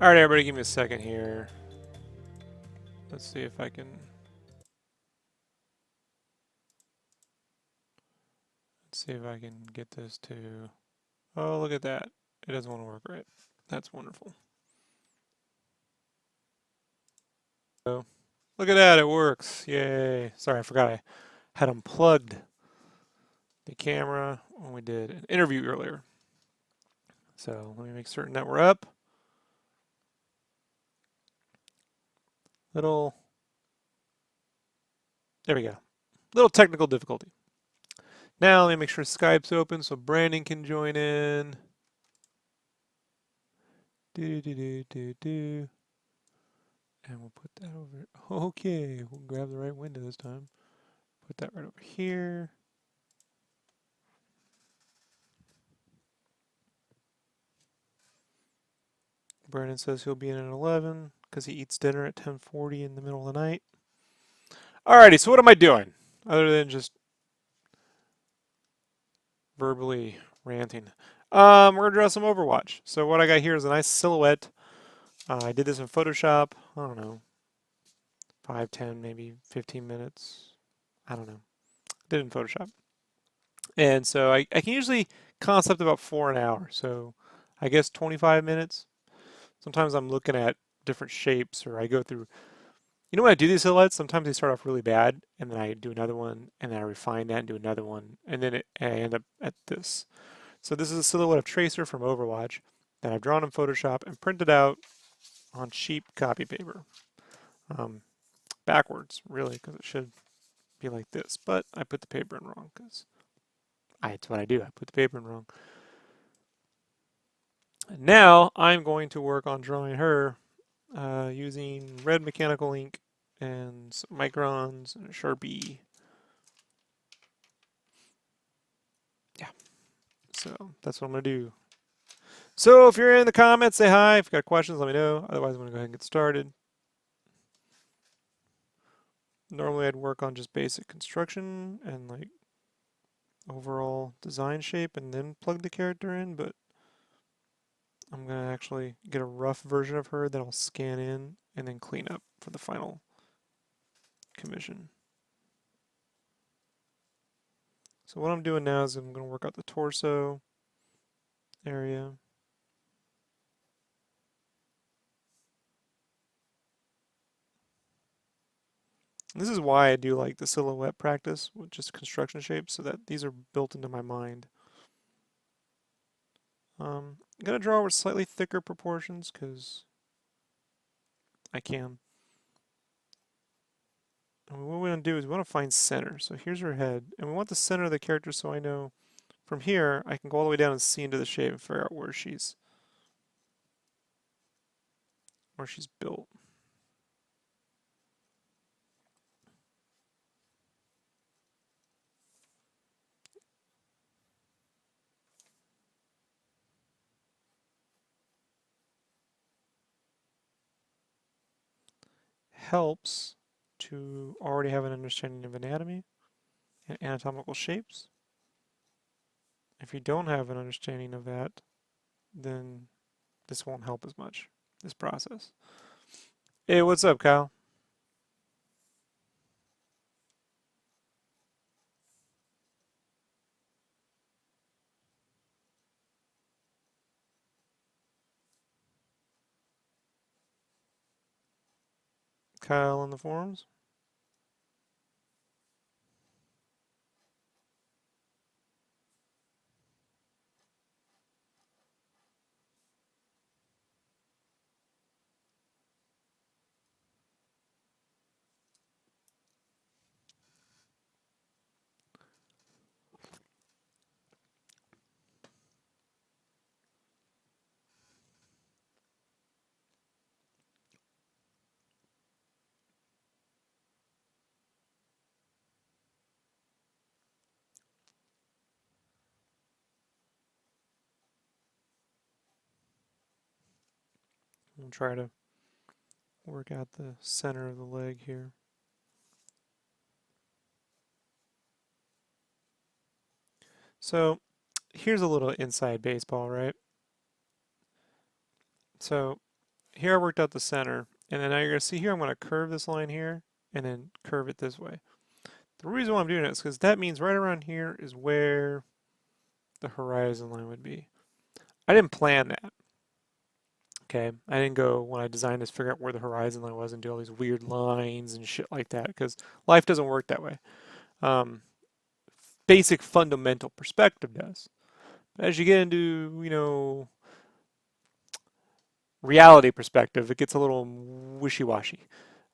All right, everybody, give me a second here. Let's see if I can. Let's see if I can get this to. Oh, look at that! It doesn't want to work right. That's wonderful. So, look at that! It works! Yay! Sorry, I forgot I had unplugged the camera when we did an interview earlier. So let me make certain that we're up. There we go. Little technical difficulty. Now let me make sure Skype's open so Brandon can join in. And we'll put that over. Okay, we'll grab the right window this time. Put that right over here. Brandon says he'll be in at 11 because he eats dinner at 10:40 in the middle of the night. Alrighty, so what am I doing other than just verbally ranting? We're gonna draw some Overwatch. So what I got here is a nice silhouette. I did this in Photoshop. I don't know, 5, 10, maybe 15 minutes. I don't know. Did it in Photoshop. And so I can usually concept about 4 an hour. So I guess 25 minutes. Sometimes I'm looking at different shapes or I go through, when I do these silhouettes, sometimes they start off really bad and then I do another one and then I refine that and do another one and then I end up at this. So this is a silhouette of Tracer from Overwatch that I've drawn in Photoshop and printed out on cheap copy paper. Backwards, really, because it should be like this. But I put the paper in wrong because it's what I do. I put the paper in wrong. And now I'm going to work on drawing her using red mechanical ink and some microns and a Sharpie. Yeah, so that's what I'm going to do. So if you're in the comments, say hi. If you've got questions, let me know. Otherwise, I'm going to go ahead and get started. Normally, I'd work on just basic construction and like overall design shape and then plug the character in, but I'm going to actually get a rough version of her that I'll scan in and then clean up for the final commission. So what I'm doing now is I'm going to work out the torso area. This is why I do like the silhouette practice with just construction shapes so that these are built into my mind. I'm going to draw with slightly thicker proportions because I can. And what we want to do is we want to find center. So here's her head. And we want the center of the character so I know from here I can go all the way down and see into the shape and figure out where she's built. Helps to already have an understanding of anatomy and anatomical shapes. If you don't have an understanding of that, then this won't help as much, this process. Hey, what's up, Kyle? Kyle in the forums? We'll try to work out the center of the leg here. So here's a little inside baseball, right? So here I worked out the center, and then now you're going to see here I'm going to curve this line here and then curve it this way. The reason why I'm doing it is because that means right around here is where the horizon line would be. I didn't plan that. Okay, I didn't go when I designed this figure out where the horizon line was and do all these weird lines and shit like that because life doesn't work that way. Um, Basic fundamental perspective does. But as you get into, reality perspective, it gets a little wishy-washy.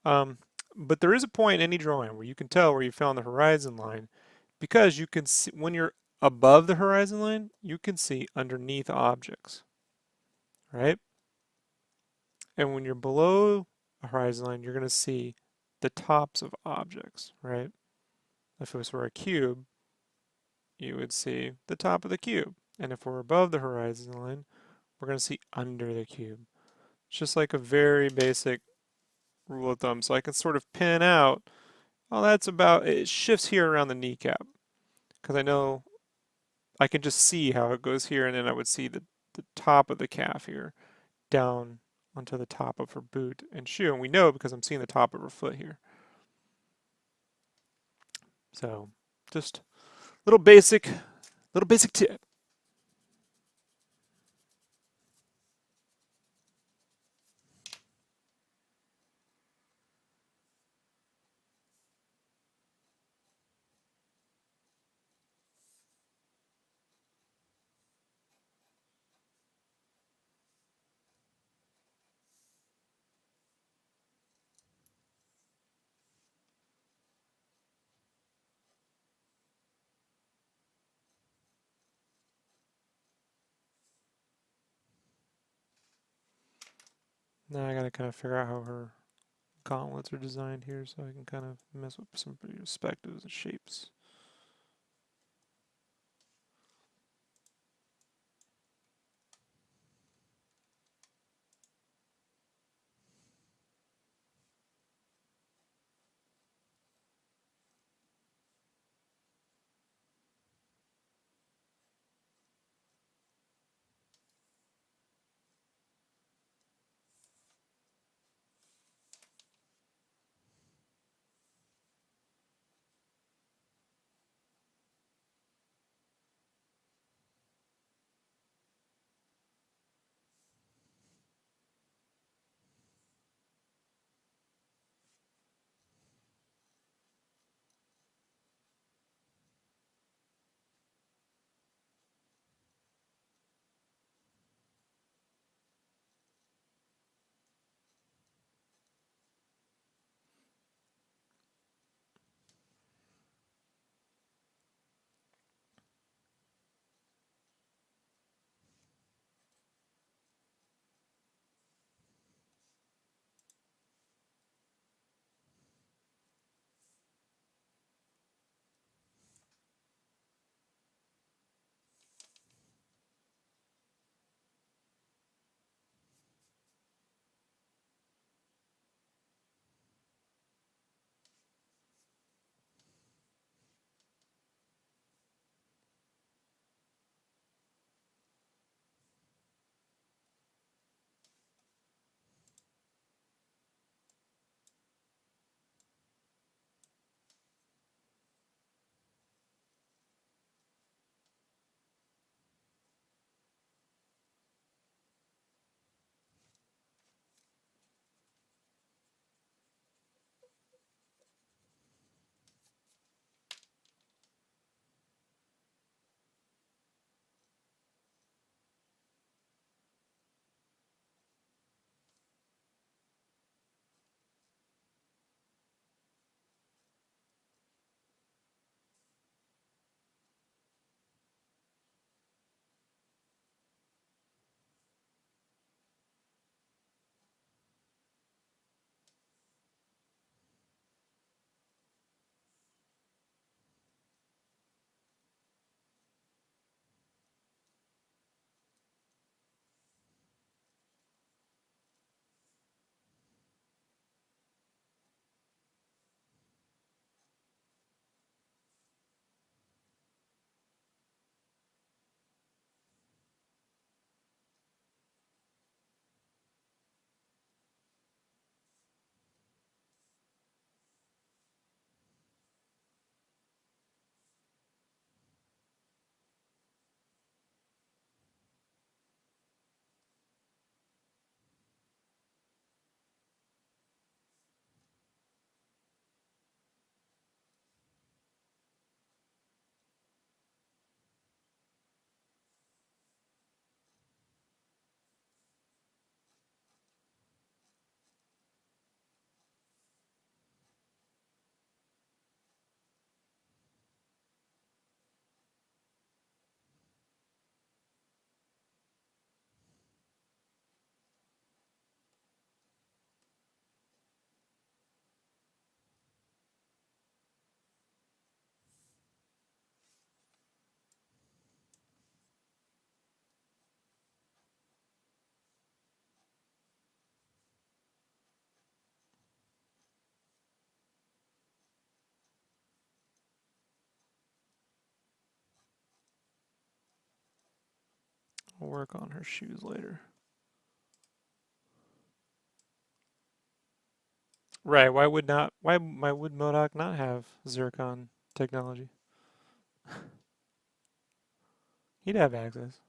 Um, but there is a point in any drawing where you can tell where you found the horizon line because you can see when you're above the horizon line, you can see underneath objects, right? And when you're below a horizon line, you're going to see the tops of objects, right? If it was for a cube, you would see the top of the cube. And if we're above the horizon line, we're going to see under the cube. It's just like a very basic rule of thumb. So I can sort of pin out, oh, that's about, it shifts here around the kneecap. Because I know I can just see how it goes here, and then I would see the top of the calf here down onto the top of her boot and shoe. And we know because I'm seeing the top of her foot here. So just little basic tip. Now I gotta kind of figure out how her gauntlets are designed here so I can kind of mess with some perspectives and shapes. We'll work on her shoes later. Right, why would MODOK not have zircon technology? He'd have access.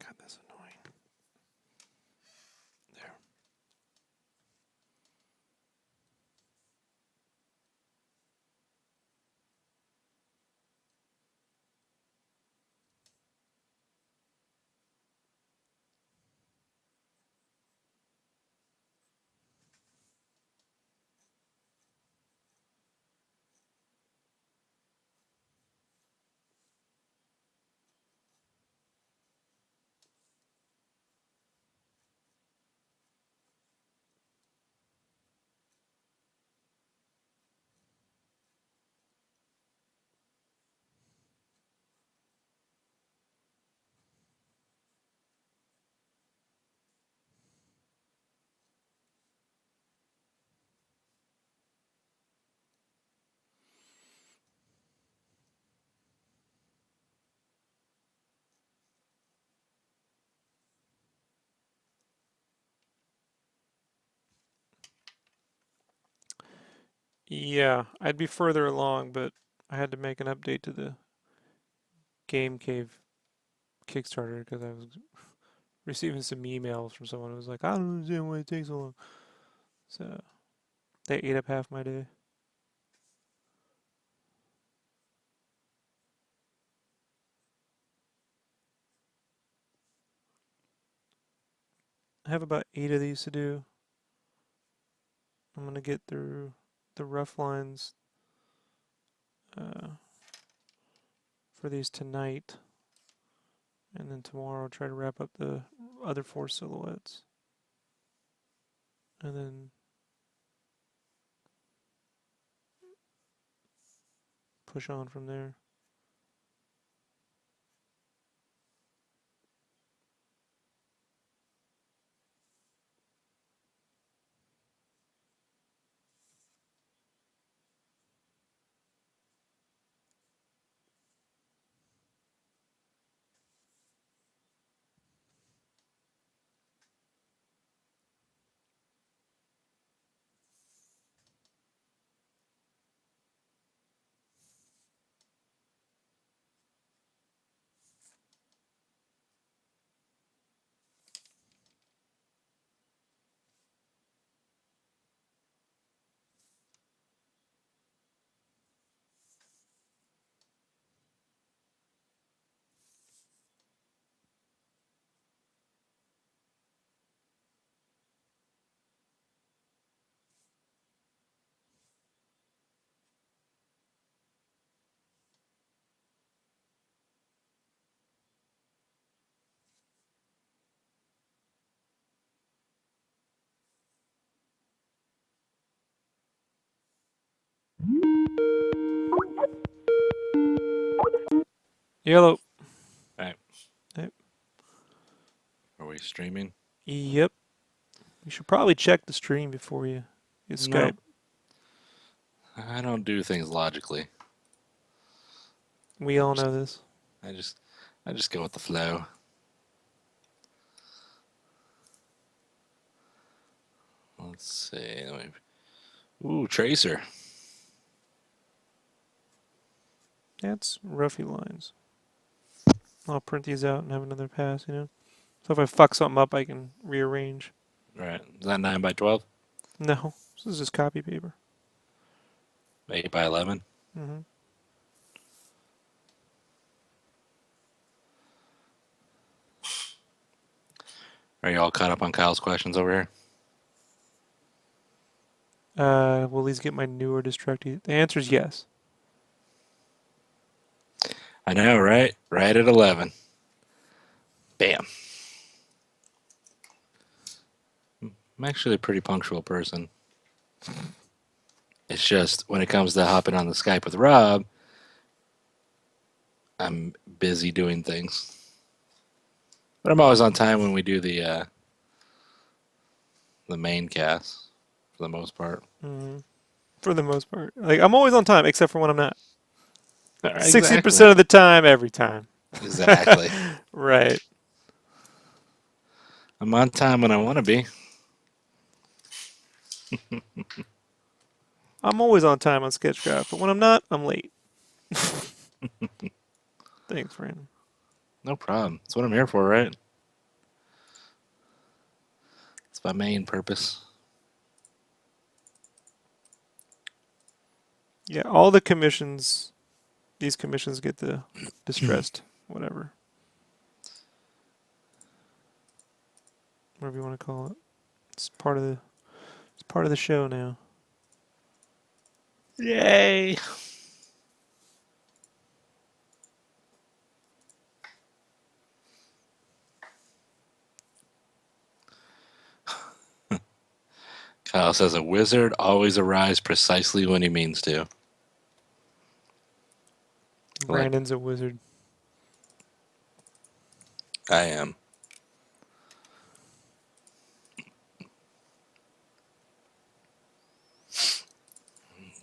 God, that's annoying. There. Yeah, I'd be further along, but I had to make an update to the Game Cave Kickstarter because I was receiving some emails from someone who was like, I don't understand why it takes so long. So they ate up half my day. I have about 8 of these to do. I'm gonna get through the rough lines uh, for these tonight, and then tomorrow I'll try to wrap up the other 4 silhouettes, and then push on from there. Yellow. Right. Yep. Are we streaming? Yep. You should probably check the stream before you No, Skype. I don't do things logically. We all know this. I just I just go with the flow. Let's see. Ooh, tracer. That's roughy lines. I'll print these out and have another pass, you know? So if I fuck something up, I can rearrange. Right. Is that 9 by 12? No, this is just copy paper. 8 by 11? Hmm. Are you all caught up on Kyle's questions over here? Will these get my newer destructive? The answer is yes. I know, right? Right at 11. Bam. I'm actually a pretty punctual person. It's just when it comes to hopping on the Skype with Rob, I'm busy doing things. But I'm always on time when we do the main cast for the most part. Hmm. For the most part. Like, I'm always on time, except for when I'm not. Exactly. 60% of the time, every time. Exactly. Right. I'm on time when I want to be. I'm always on time on SketchCraft, but when I'm not, I'm late. Thanks, Brandon. No problem. That's what I'm here for, right? It's my main purpose. Yeah, all the commissions, these commissions get the distressed, whatever, whatever you want to call it. It's part of the show now. Yay! Kyle says a wizard always arrives precisely when he means to. Like Brandon's a wizard. I am.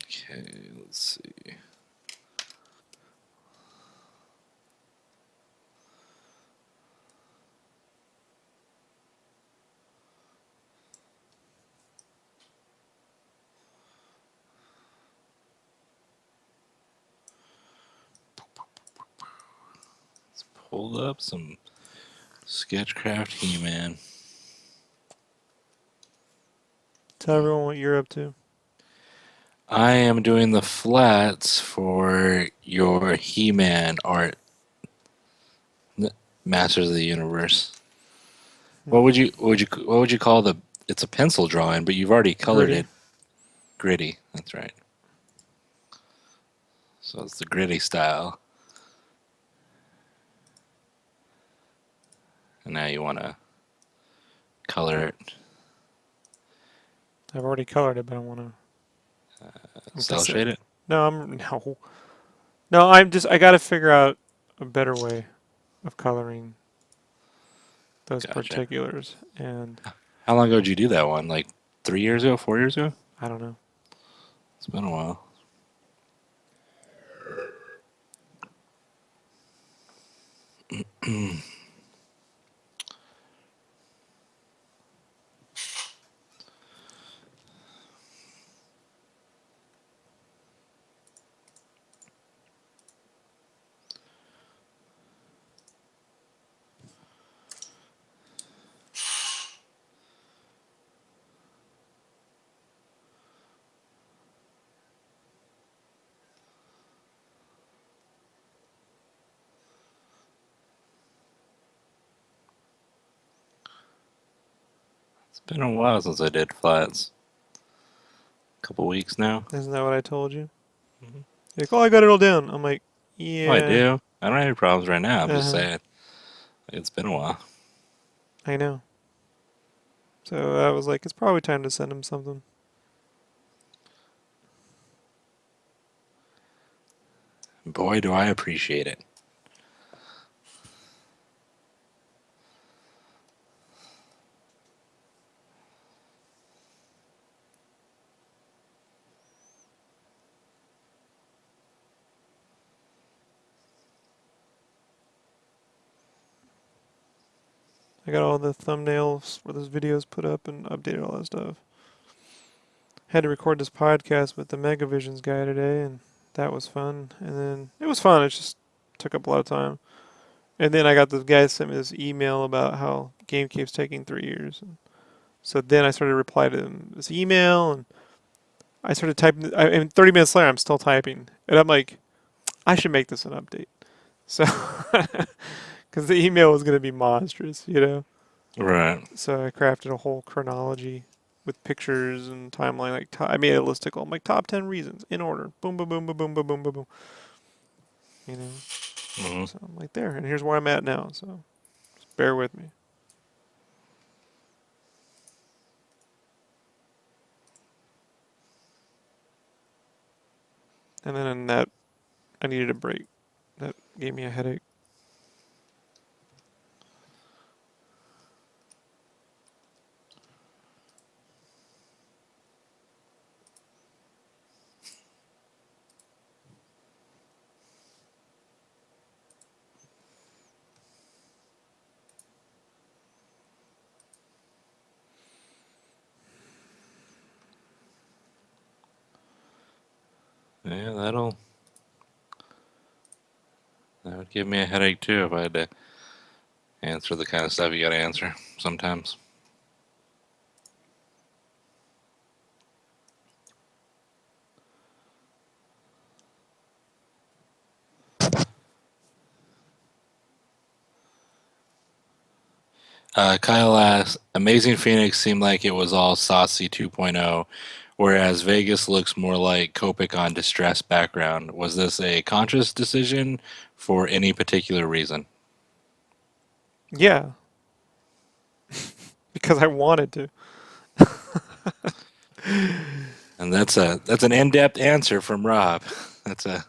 Okay, let's see. Pull up some SketchCraft He-Man. Tell everyone what you're up to. I am doing the flats for your He-Man art, Masters of the Universe. What would Hmm. you call the? It's a pencil drawing, but you've already colored Gritty. it. Gritty. That's right. So it's the gritty style, and now you want to color it, I've already colored it, but I want to. I'm cell consi- shade it. No, I'm no, no. I got to figure out a better way of coloring those Gotcha. particulars, and How long ago did you do that one? Like 3 years ago, 4 years ago? I don't know. It's been a while. It's been a while since I did flats. A couple weeks now. Isn't that what I told you? Mhm. You're like, oh, I got it all down. I'm like, Oh, I yeah, do. I don't have any problems right now. I'm just uh-huh, saying it's been a while. I know. So I was like, it's probably time to send him something. Boy, do I appreciate it. I got all the thumbnails for those videos put up and updated all that stuff. Had to record this podcast with the Megavisions guy today, and that was fun. And then it was fun. It just took up a lot of time. And then I got this guy sent me this email about how GameCube's taking 3 years. And so then I started to reply to him this email, and I started typing. And 30 minutes later, I'm still typing, and I'm like, I should make this an update. So, because the email was going to be monstrous, you know. Right. So I crafted a whole chronology with pictures and timeline. I made a listicle. I'm like top 10 reasons in order. Boom, boom, boom, boom, boom, boom, boom, boom, boom. You know. Hmm. So I'm like there, and here's where I'm at now. So just bear with me. And then in that, I needed a break. That gave me a headache. Yeah, that would give me a headache too if I had to answer the kind of stuff you got to answer sometimes. Kyle asks, Amazing Phoenix seemed like it was all Saucy 2.0, whereas Vegas looks more like Copic on distressed background. Was this a conscious decision for any particular reason? Yeah, because I wanted to. And that's an in-depth answer from Rob. That's a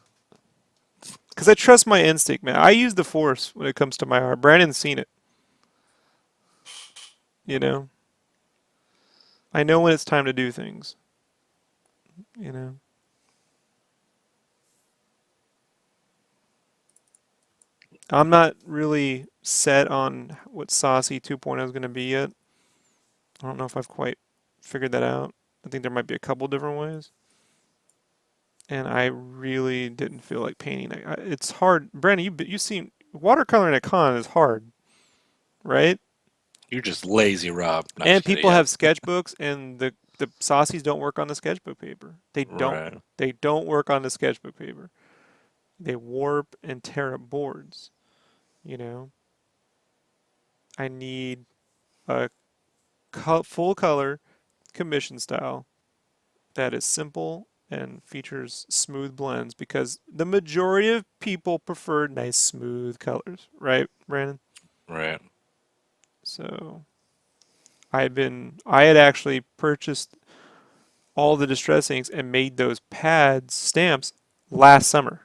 Because I trust my instinct, man. I use the force when it comes to my art. Brandon's seen it. You know, I know when it's time to do things. You know, I'm not really set on what Saucy 2.0 is going to be yet. I don't know if I've quite figured that out. I think there might be a couple different ways. And I really didn't feel like painting. It's hard. Brandon, you've seen watercoloring at con is hard, right? you're just lazy, Rob. No, I'm And just kidding. people Yeah, have sketchbooks, and the saucies don't work on the sketchbook paper. They don't. right, They don't work on the sketchbook paper. They warp and tear up boards. You know, I need a full color commission style that is simple and features smooth blends because the majority of people prefer nice smooth colors, right, Brandon? right. So I had actually purchased all the distress inks and made those pads stamps last summer.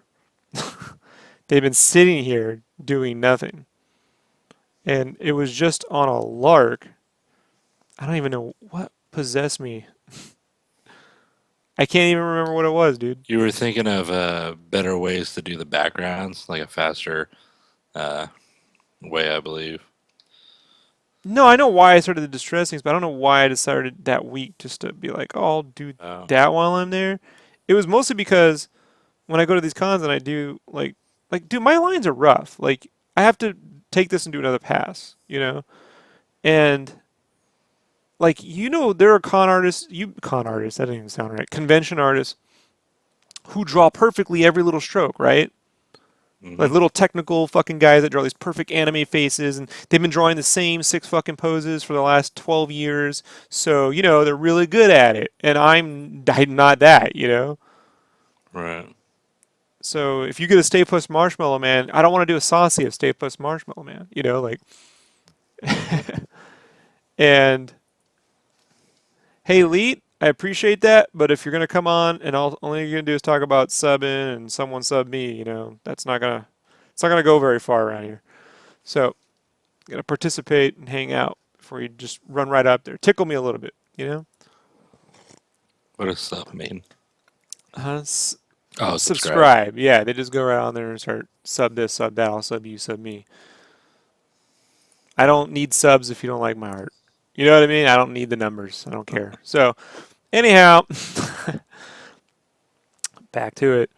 They've been sitting here doing nothing. And it was just on a lark. I don't even know what possessed me. I can't even remember what it was, dude. You were thinking of better ways to do the backgrounds, like a faster uh, way, I believe. No, I know why I started the distress inks, but I don't know why I decided that week just to be like, oh, I'll do Oh, that while I'm there. It was mostly because when I go to these cons and I do dude, my lines are rough. Like I have to take this and do another pass, you know? And there are con artists, that didn't even sound right. Convention artists who draw perfectly every little stroke, right? Like hmm, little technical fucking guys that draw these perfect anime faces, and they've been drawing the same six fucking poses for the last 12 years. So, they're really good at it. And I'm not that, you know? right. So if you get a Stay Puft Marshmallow Man, I don't want to do a saucy of Stay Puft Marshmallow Man, and hey, Leet, I appreciate that, but if you're gonna come on and only you're gonna do is talk about subbing and someone sub me, it's not gonna go very far around here. So, gotta participate and hang out before you just run right up there. Tickle me a little bit, you know? What does sub mean? Uh, Oh, subscribe. Subscribe. Yeah, they just go right on there and start sub this, sub that, I'll sub you, sub me. I don't need subs if you don't like my art. You know what I mean? I don't need the numbers. I don't care. So anyhow, back to it.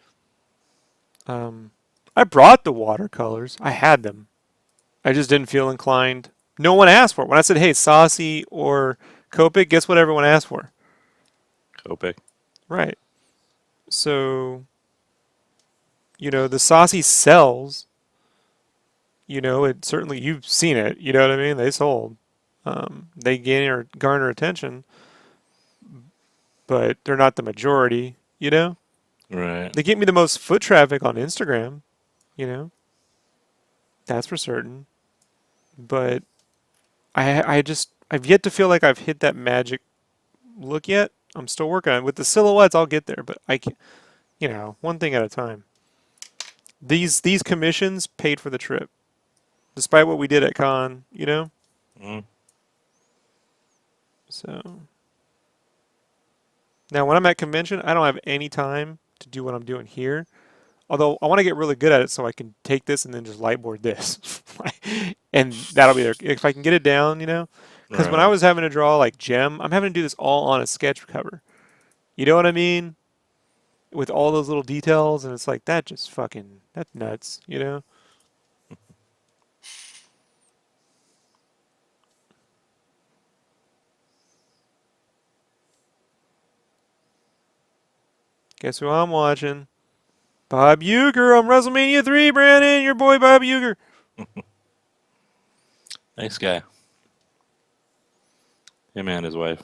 Um, I brought the watercolors. I had them. I just didn't feel inclined. No one asked for it. When I said, "Hey, Saucy or Copic," guess what everyone asked for? Copic. Right. So the Saucy sells. It certainly you've seen it. You know what I mean? They sold. They garner attention, but they're not the majority. Right. They get me the most foot traffic on Instagram. You know, that's for certain. But I've yet to feel like I've hit that magic look yet. I'm still working on it. With the silhouettes, I'll get there, but I can, one thing at a time. These commissions paid for the trip, despite what we did at con. Mm. So now when I'm at convention, I don't have any time to do what I'm doing here. Although I want to get really good at it so I can take this and then just lightboard this. And that'll be there. If I can get it down. Because when I Right. was having to draw like gem, I'm having to do this all on a sketch cover. You know what I mean? With all those little details, and it's like that's nuts. Guess who I'm watching? Bob Uecker on WrestleMania 3, Brandon, your boy Bob Uecker. Nice guy. Him and his wife.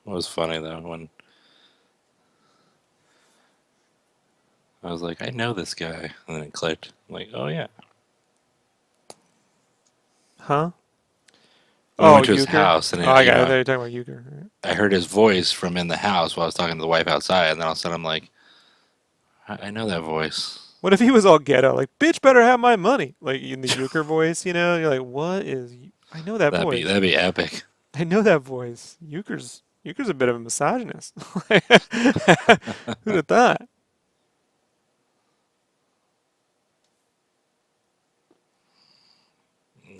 It was funny though when I was like, I know this guy, and then it clicked. I'm like, oh yeah. Huh? When we Oh, went to his Euchre. house, and Oh, I you got it. I thought know, you were talking about Euchre. Right. I heard his voice from in the house while I was talking to the wife outside, and then all of a sudden I'm like, I know that voice. What if he was all ghetto? Like, bitch better have my money. Like, in the Euchre voice, You're like, what is... I know that That'd be voice. that'd be epic. I know that voice. Euchre's a bit of a misogynist. Who'd have thought?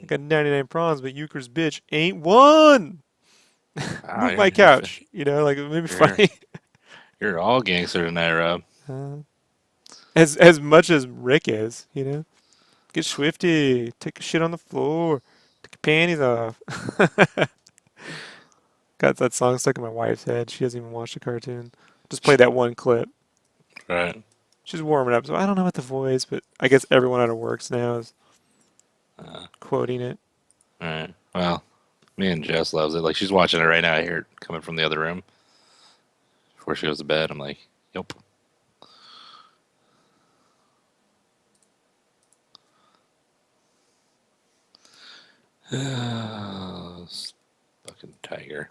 I got 99 prawns, but Euchre's bitch ain't one. Wow, Move my couch. Like, it may be you're funny. you're all gangster tonight, Rob. Uh, as much as Rick is. Get swifty. Take a shit on the floor. Take your panties off. Got that song stuck in my wife's head. She hasn't even watched the cartoon. Just played that one clip. Right. She's warming up, so I don't know about the voice, but I guess everyone out of works now is Uh, quoting it. all right. Well, me and Jess loves it. Like she's watching it right now. I hear it coming from the other room before she goes to bed. I'm like, yep. Fucking tiger.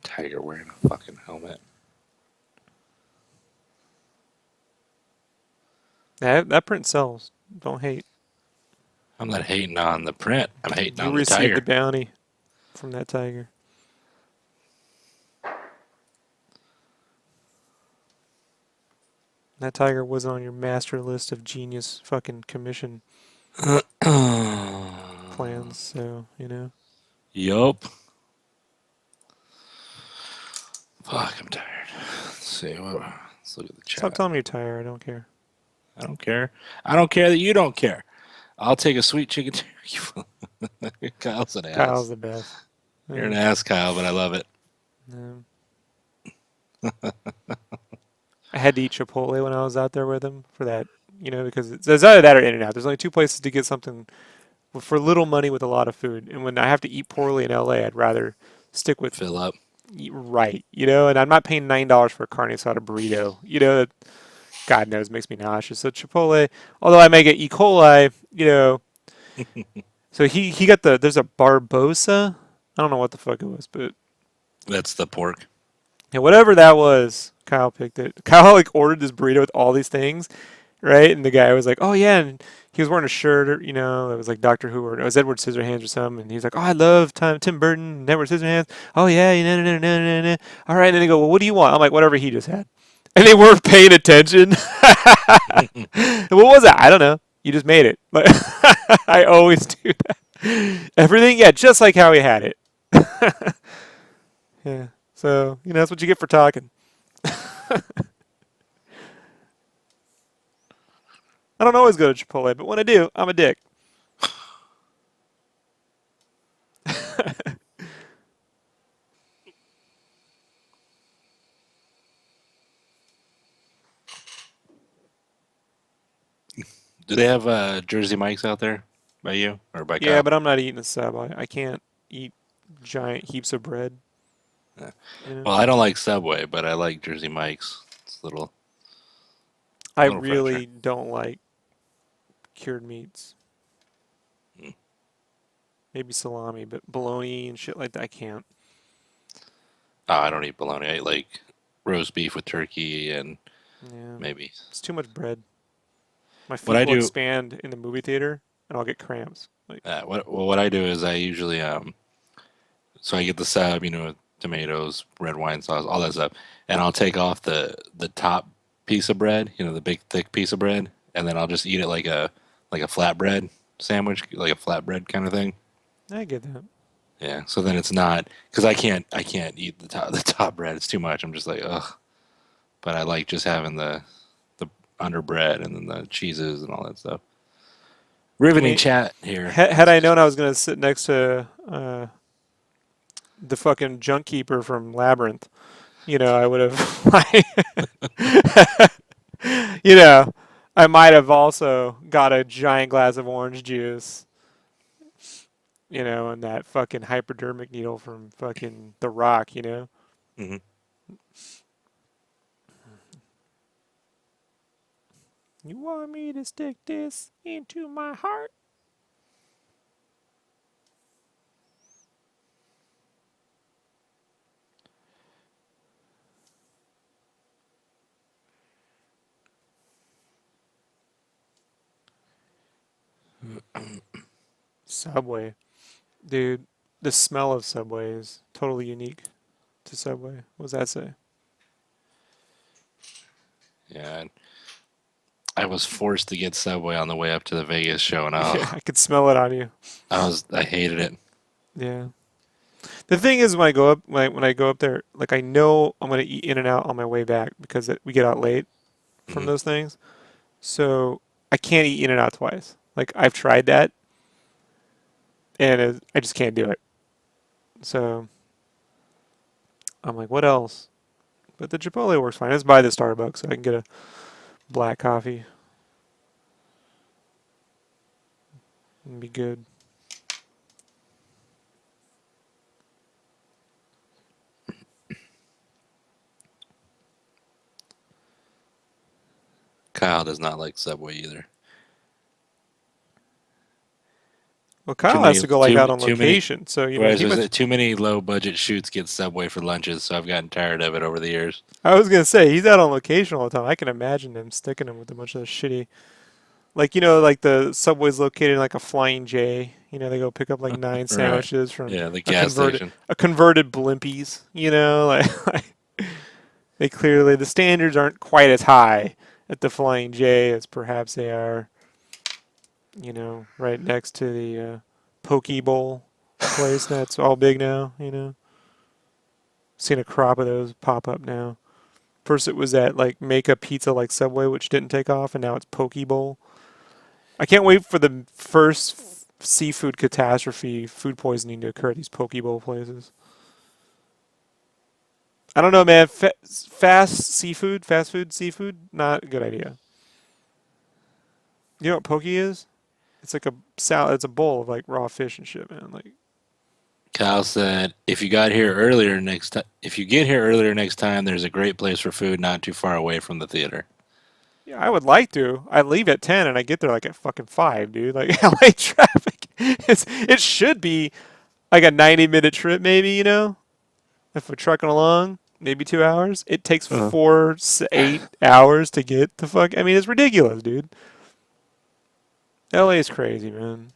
Tiger wearing a fucking helmet. That print sells. Don't hate. I'm not hating on the print. I'm hating You on the received the tiger. bounty from that tiger. That tiger wasn't on your master list of genius fucking commission plans, so. Yup. Fuck, I'm tired. Let's see. Let's look at the Stop chat. telling me you're tired. I don't care. I don't care. I don't care that you don't care. I'll take a sweet chicken teriyaki. Kyle's an Kyle's ass. the best. You're an ass, Kyle, but I love it. No. I had to eat Chipotle when I was out there with him for that, because it's either that or In-N-Out. There's only two places to get something for little money with a lot of food. And when I have to eat poorly in LA, I'd rather stick with Fill up. right, and I'm not paying $9 for a carne asada burrito. That God knows makes me nauseous. So Chipotle, although I may get E. coli. So he got there's a Barbosa. I don't know what the fuck it was, but That's the pork. yeah, whatever that was, Kyle picked it. Kyle like ordered this burrito with all these things, right? And the guy was like, "Oh yeah," and he was wearing a shirt, or, it was like Doctor Who, or it was Edward Scissorhands or something. And he's like, "Oh, I love Tim Burton and Edward Scissorhands. Oh yeah, no. All right." And then they go, "Well, what do you want?" I'm like, "Whatever he just had," and they weren't paying attention. What was that? I don't know. You just made it. Like, I always do that. Everything, yeah, just like how he had it. Yeah. So that's what you get for talking. I don't always go to Chipotle, but when I do, I'm a dick. Do they have Jersey Mike's out there by you or by Yeah, Kyle? but I'm not eating a sub. I can't eat giant heaps of bread. Yeah. You know, Well, I don't like Subway, but I like Jersey Mike's. It's I a little fresher. really don't like cured meats. Mm. Maybe salami, but bologna and shit like that, I can't. Oh, I don't eat bologna. I eat like roast beef with turkey and Yeah, maybe. it's too much bread. My What feet I will do, expand in the movie theater, and I'll get cramps. Like, what I do is I usually so I get the sub, tomatoes, red wine sauce, all that stuff, and I'll take off the top piece of bread, the big thick piece of bread, and then I'll just eat it like a flatbread sandwich, like a flatbread kind of thing. I get that. Yeah. So then it's not because I can't eat the top bread. It's too much. I'm just like ugh. But I like just having the under bread and then the cheeses and all that stuff. I Riveting mean, chat here. had I known I was gonna sit next to the fucking junk keeper from Labyrinth, I would have, I might have also got a giant glass of orange juice, and that fucking hypodermic needle from fucking The Rock. Hmm. You want me to stick this into my heart? Subway. Dude, the smell of Subway is totally unique to Subway. What does that say? Yeah. I was forced to get Subway on the way up to the Vegas show, and Yeah, I could smell it on you. I hated it. Yeah. The thing is, when I go up there, like I know I'm gonna eat In and Out on my way back because we get out late from Hmm. those things. So I can't eat In and Out twice. Like I've tried that, and I just can't do it. So I'm like, what else? But the Chipotle works fine. Let's buy the Starbucks so I can get a black coffee and be good. Kyle does not like Subway either. Well, Too Kyle has many, to go like too out on too many. location, so Whereas he was must. it too many low budget shoots get Subway for lunches, so I've gotten tired of it over the years. I was gonna say he's out on location all the time. I can imagine them sticking him with a bunch of shitty, like like the Subway's located in like a Flying J. They go pick up like nine Right. sandwiches from Yeah, the a gas converted station. a converted Blimpies. Like they clearly the standards aren't quite as high at the Flying J as perhaps they are. Right next to the Poke Bowl place that's all big now. Seen a crop of those pop up now. First it was that like make a pizza like Subway, which didn't take off, and now it's Poke Bowl. I can't wait for the first seafood catastrophe, food poisoning to occur at these Poke Bowl places. I don't know, man. Fast food seafood, not a good idea. You know what poke is? It's like a salad. It's a bowl of like raw fish and shit, man. Like, Kyle said, if you get here earlier next time, there's a great place for food not too far away from the theater. yeah, I would like to. I leave at 10 and I get there like at fucking 5, dude. Like LA traffic. It should be like a 90-minute trip, maybe. If we're trucking along. maybe 2 hours. It takes Uh, 8 hours to get the fuck. I mean, it's ridiculous, dude. LA is crazy, man.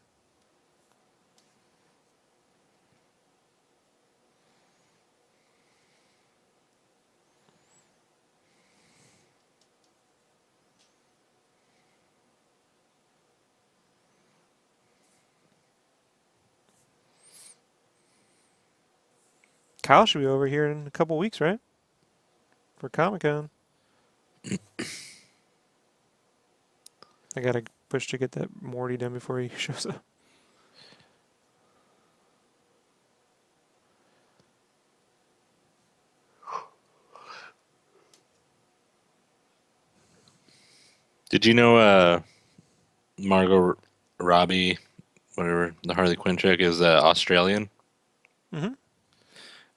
Kyle should be over here in a couple weeks, right? For Comic Con. I gotta push to get that Morty done before he shows up. did you know Margot Robbie, whatever, the Harley Quinn chick, is Australian? Mm-hmm.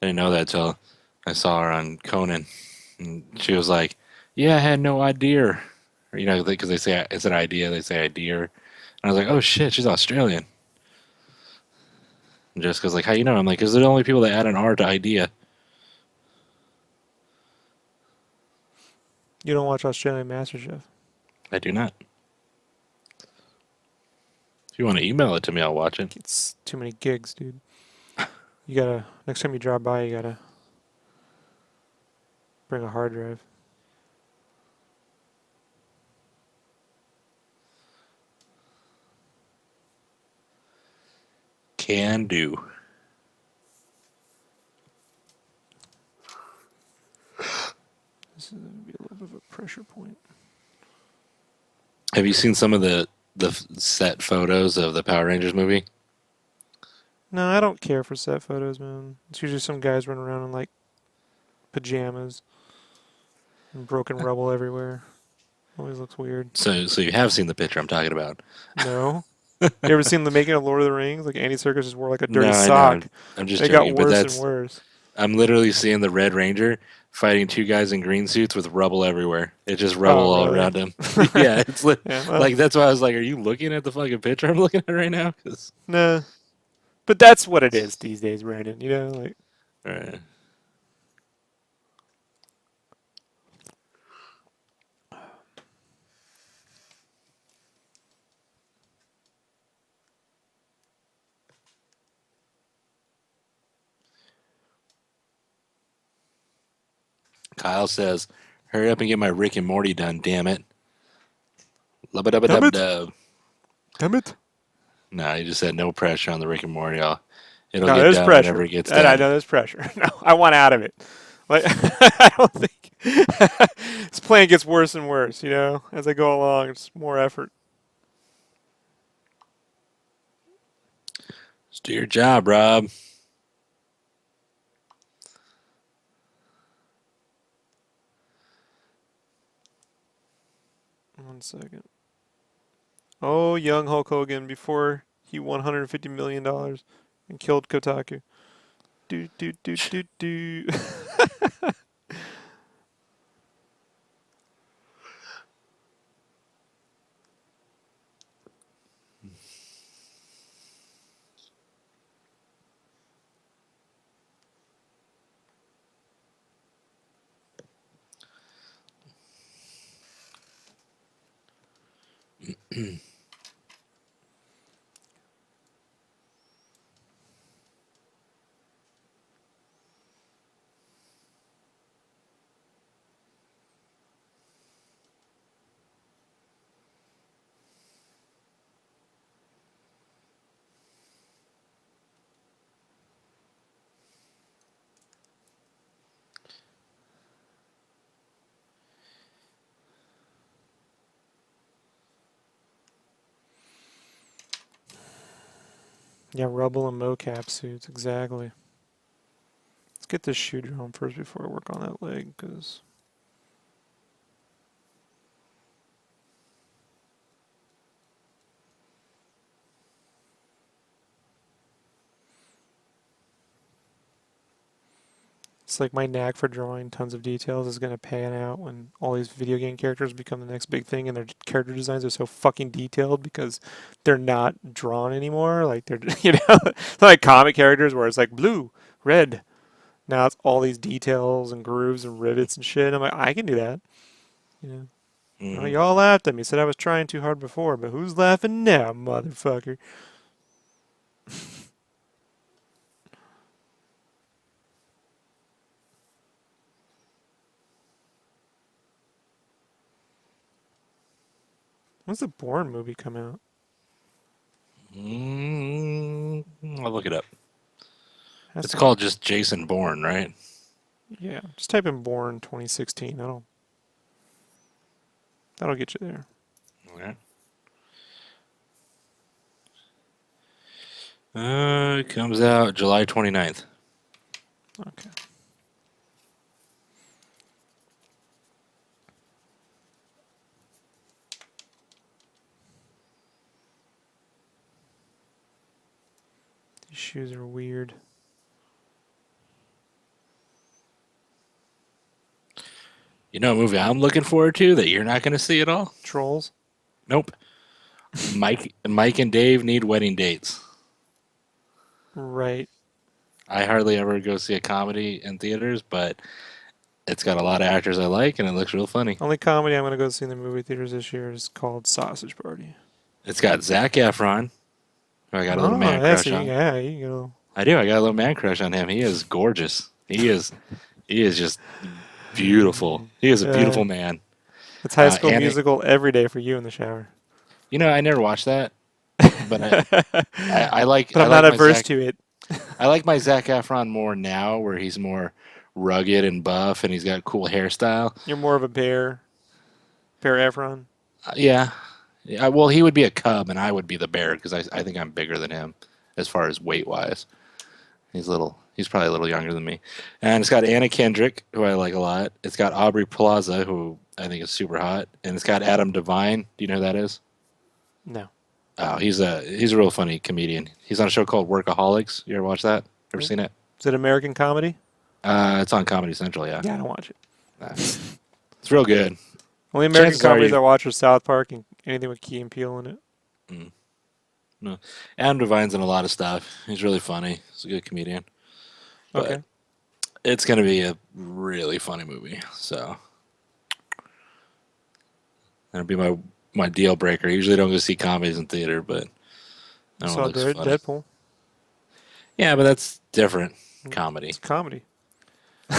I didn't know that till I saw her on Conan. And she was like, "Yeah, I had no idea." Or, because they say it's an idea, they say idea. And I was like, "Oh shit, she's Australian." And Jessica's like, "How you know?" I'm like, "Because they're the only people that add an R to idea." You don't watch Australian MasterChef. I do not. If you want to email it to me, I'll watch it. It's too many gigs, dude. You gotta next time you drop by, you gotta bring a hard drive. Can do. This is gonna be a little bit of a pressure point. Have you seen some of the set photos of the Power Rangers movie? No, I don't care for set photos, man. It's usually some guys running around in like pajamas and broken rubble everywhere. Always looks weird. So you have seen the picture I'm talking about. No. You ever seen the making of Lord of the Rings? Like Andy Serkis just wore like a No, dirty I know. sock. I'm just It got joking, but worse and that's worse. I'm literally seeing the Red Ranger fighting two guys in green suits with rubble everywhere. It's just Oh, rubble all really? around him. Yeah, it's Yeah, well, like that's why I was like, "Are you looking at the fucking picture I'm looking at right now?" 'Cause, nah. But that's what it is these days, Brandon. You know, like uh, Kyle says, "Hurry up and get my Rick and Morty done, damn it." Lubba dubba damn dub it, dub. damn it. No, he just said no pressure on the Rick and Morty. It'll No, get there's done whenever pressure. it gets And I done. know there's pressure. No, I want out of it. Like I don't think this plan gets worse and worse. You know, as I go along, it's more effort. Just do your job, Rob. 1 second. Oh, young Hulk Hogan before he won $150 million and killed Kotaku. Do do do do do. Yeah, rubble and mocap suits, exactly. Let's get this shooter on first before I work on that leg, because it's like my knack for drawing tons of details is going to pan out when all these video game characters become the next big thing and their character designs are so fucking detailed because they're not drawn anymore. Like they're, you know, it's not like comic characters where it's like blue, red, Now it's all these details and grooves and rivets and shit. I'm like, I can do that. You know. Oh, Hmm. y'all laughed at me. Said I was trying too hard before, but who's laughing now, motherfucker? When's the Bourne movie come out? I'll look it up. Has It's to be. called just Jason Bourne, right? Yeah, just type in Bourne 2016. That'll get you there. Okay. It comes out July 29th. Okay. These shoes are weird. You know a movie I'm looking forward to that you're not going to see at all? Trolls. Nope. Mike and Dave need wedding dates. Right. I hardly ever go see a comedy in theaters, but it's got a lot of actors I like, and it looks real funny. Only comedy I'm gonna go see in the movie theaters this year is called Sausage Party. It's got Zac Efron, who I got a little Oh, man yeah. crush So on. you go. I do. I got a little man crush on him. He is gorgeous. He is just beautiful. He is a Uh, beautiful man. it's High School And it, Musical every day for you in the shower. I never watched that, but But I I'm not like my averse Zac to it. I like my Zac Efron more now, where he's more rugged and buff, and he's got cool hairstyle. You're more of a Bear Efron. Yeah, yeah. Well, he would be a cub, and I would be the bear because I think I'm bigger than him as far as weight wise. He's little. He's probably a little younger than me. And it's got Anna Kendrick, who I like a lot. It's got Aubrey Plaza, who I think is super hot, and it's got Adam Devine. Do you know who that is? No. Oh, he's a real funny comedian. He's on a show called Workaholics. You ever watch that? Ever Nope. seen it? Is it American comedy? It's on Comedy Central. Yeah, Yeah, I don't watch it. it's real good. Only American Chances are comedies you. I watch are South Park and anything with Key and Peele in it. Mm, no, Adam Devine's in a lot of stuff. He's really funny. He's a good comedian. But Okay. it's gonna be a really funny movie. So that'll be my deal breaker. I usually don't go see comedies in theater, but I that one saw looks funny. Deadpool. Yeah, but that's different comedy. It's a comedy.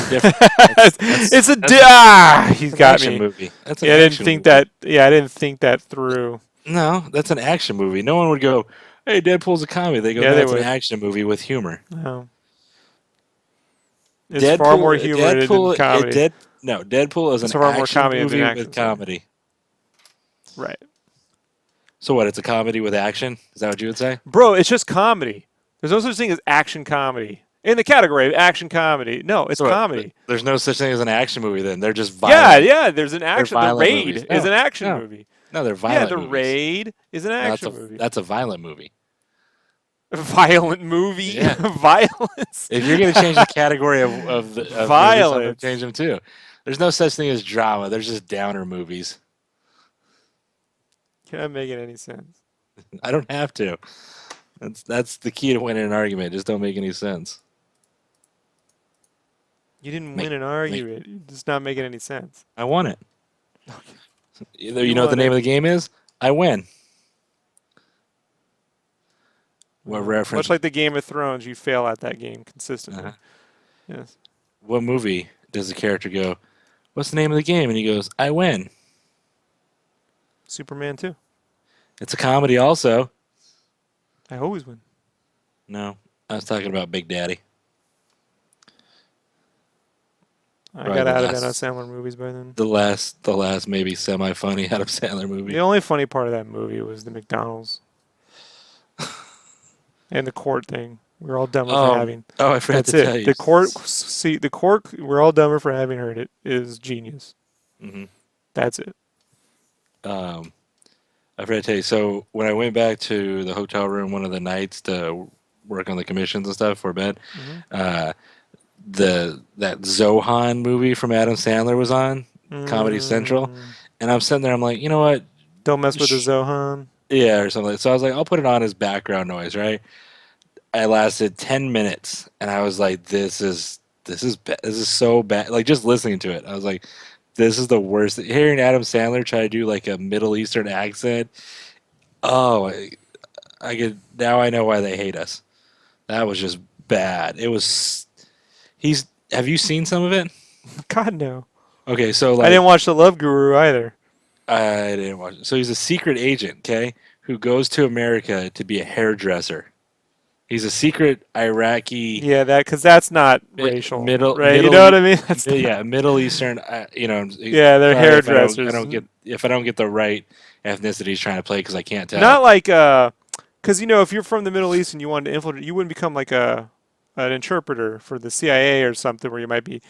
Different. It's a he's An got action me. movie. That's an Yeah, I didn't action think movie. that. Yeah, I didn't think that through. No, that's an action movie. No one would go, "Hey, Deadpool's a comedy." They go, Yeah, "No, they it's an would. action movie with humor." No, it's far more humor than comedy. Deadpool is It's an far more action comedy than movie with action. Sorry. comedy. Right, So what? It's a comedy with action. Is that what you would say? bro. It's just comedy. There's no such thing as action comedy in the category of action comedy. No, it's So what? comedy. There's no such thing as an action movie. Then they're just Yeah, violent. yeah. There's an They're action. The violent movies. Raid is No, an action no, movie. no. They're Yeah, violent The movies. Raid is an No, action movie. that's a violent movie. Violent movie. Yeah. Violence. If you're gonna change the category of movies, I'm gonna Violence. change them too. There's no such thing as drama. There's just downer movies. You're not making any sense. I don't have to. That's the key to winning an argument. Just don't make any sense. You didn't Make win an make. argument. You're just not making any sense. I won it. Okay. Either you You know what the won name it. of the game is? I win. What Well, much reference? like the Game of Thrones, you fail at that game Uh-huh. consistently. Yes. What movie does the character go? What's the name of the game? And he goes, I win. Superman too. It's a comedy, also. I always win. No, I was talking about Big Daddy. I Probably got the out of Adam last, Sandler movies by then. the last maybe semi-funny Adam Sandler The movie. only funny part of that movie was the McDonald's and the court thing. We were all dumber for Oh, having. oh, I forgot That's to tell it. you. The court. We're all dumber for having heard it. Is genius. Hmm. That's it. Um, I forgot to tell you. So when I went back to the hotel room one of the nights to work on the commissions and stuff for bed, Hmm. uh, that Zohan movie from Adam Sandler was on Comedy Central, Mm, and I'm sitting there. I'm like, you know what? don't mess with the Zohan. Yeah, or something. So I was like, I'll put it on as background noise, right? I lasted 10 minutes, and I was like, this This is so bad. Like just listening to it, I was like, this is the worst. Hearing Adam Sandler try to do like a Middle Eastern accent. Oh, I could now I know why they hate us. That was just bad. It was. He's. Have you seen some of it? God no. Okay, so I didn't like watch The Love Guru either. I didn't watch it. So he's a secret agent, okay, who goes to America to be a hairdresser. He's a secret Iraqi Yeah, that because that's not racial, middle right? You Middle know what I mean? That's not. yeah, Middle Eastern. Yeah, they're Sorry hairdressers. if I don't get the right ethnicity he's trying to play because I can't tell. Not like because if you're from the Middle East and you wanted to infiltrate, you wouldn't become like a an interpreter for the CIA or something where you might be.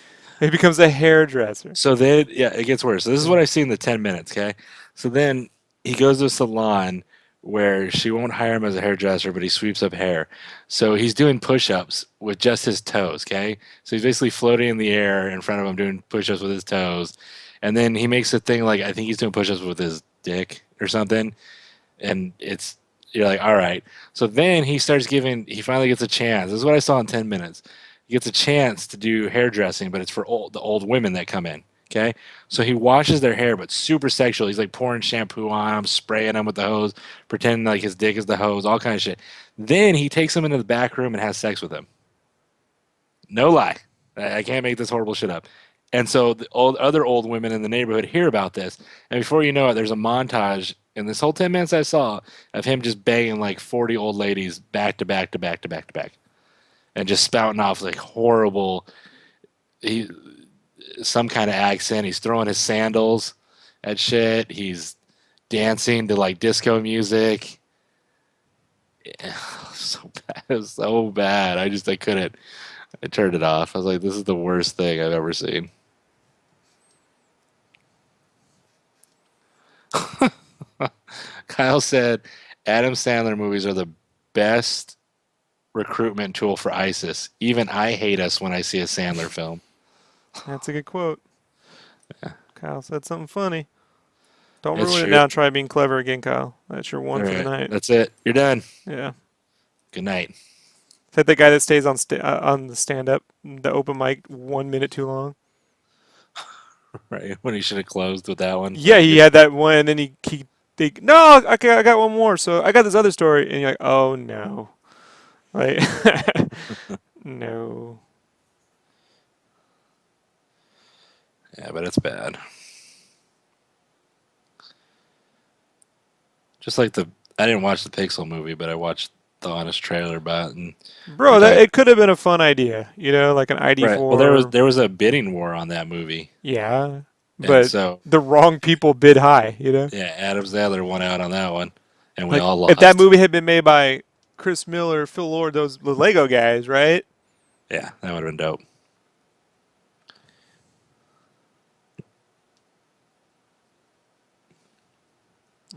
It becomes a hairdresser. So then, yeah, it gets worse. So this is Yeah. what I see in the 10 minutes. Okay, so then he goes to a salon where she won't hire him as a hairdresser, but he sweeps up hair. So he's doing push-ups with just his toes. Okay, so he's basically floating in the air in front of him doing push-ups with his toes, and then he makes a thing like I think he's doing push-ups with his dick or something, and it's you're like, all right. So then he finally gets a chance. This is what I saw in 10 minutes. He gets a chance to do hairdressing, but it's for the old women that come in. Okay, so he washes their hair, but super sexual. He's like pouring shampoo on them, spraying them with the hose, pretending like his dick is the hose, all kind of shit. Then he takes them into the back room and has sex with them. No lie. I can't make this horrible shit up. And so the other old women in the neighborhood hear about this, and before you know it, there's a montage in this whole 10 minutes I saw of him just banging like 40 old ladies back to back to back to back to back, and just spouting off like horrible, he, some kind of accent. He's throwing his sandals at shit. He's dancing to like disco music. Yeah, so bad. It was so bad. I couldn't. I turned it off. I was like, this is the worst thing I've ever seen. Kyle said Adam Sandler movies are the best recruitment tool for ISIS. Even I hate us when I see a Sandler film. That's a good quote. Kyle said something funny. Don't It's ruin it true. now. Try being clever again, Kyle. That's your All one for the right. night. That's it. You're done. Yeah. Good night. Is that the guy that stays on the stand up, the open mic, 1 minute too long? Right. When he should have closed with that one. Yeah, he had that one, and then no, okay, I got one more. So I got this other story, and you're like, oh no, like, no. Yeah, but it's bad. Just like I didn't watch the Pixel movie, but I watched the honest trailer about it, and the Bro, that guy. it could have been a fun idea, like an Right. Well, there was ID4. there was a bidding war on that movie, Yeah, and but so the wrong people bid high. yeah, Adam Sandler won out on that one, and we Like all if that lost. movie had been made by Chris Miller, Phil Lord, the Lego guys, right? Yeah, that would have been dope.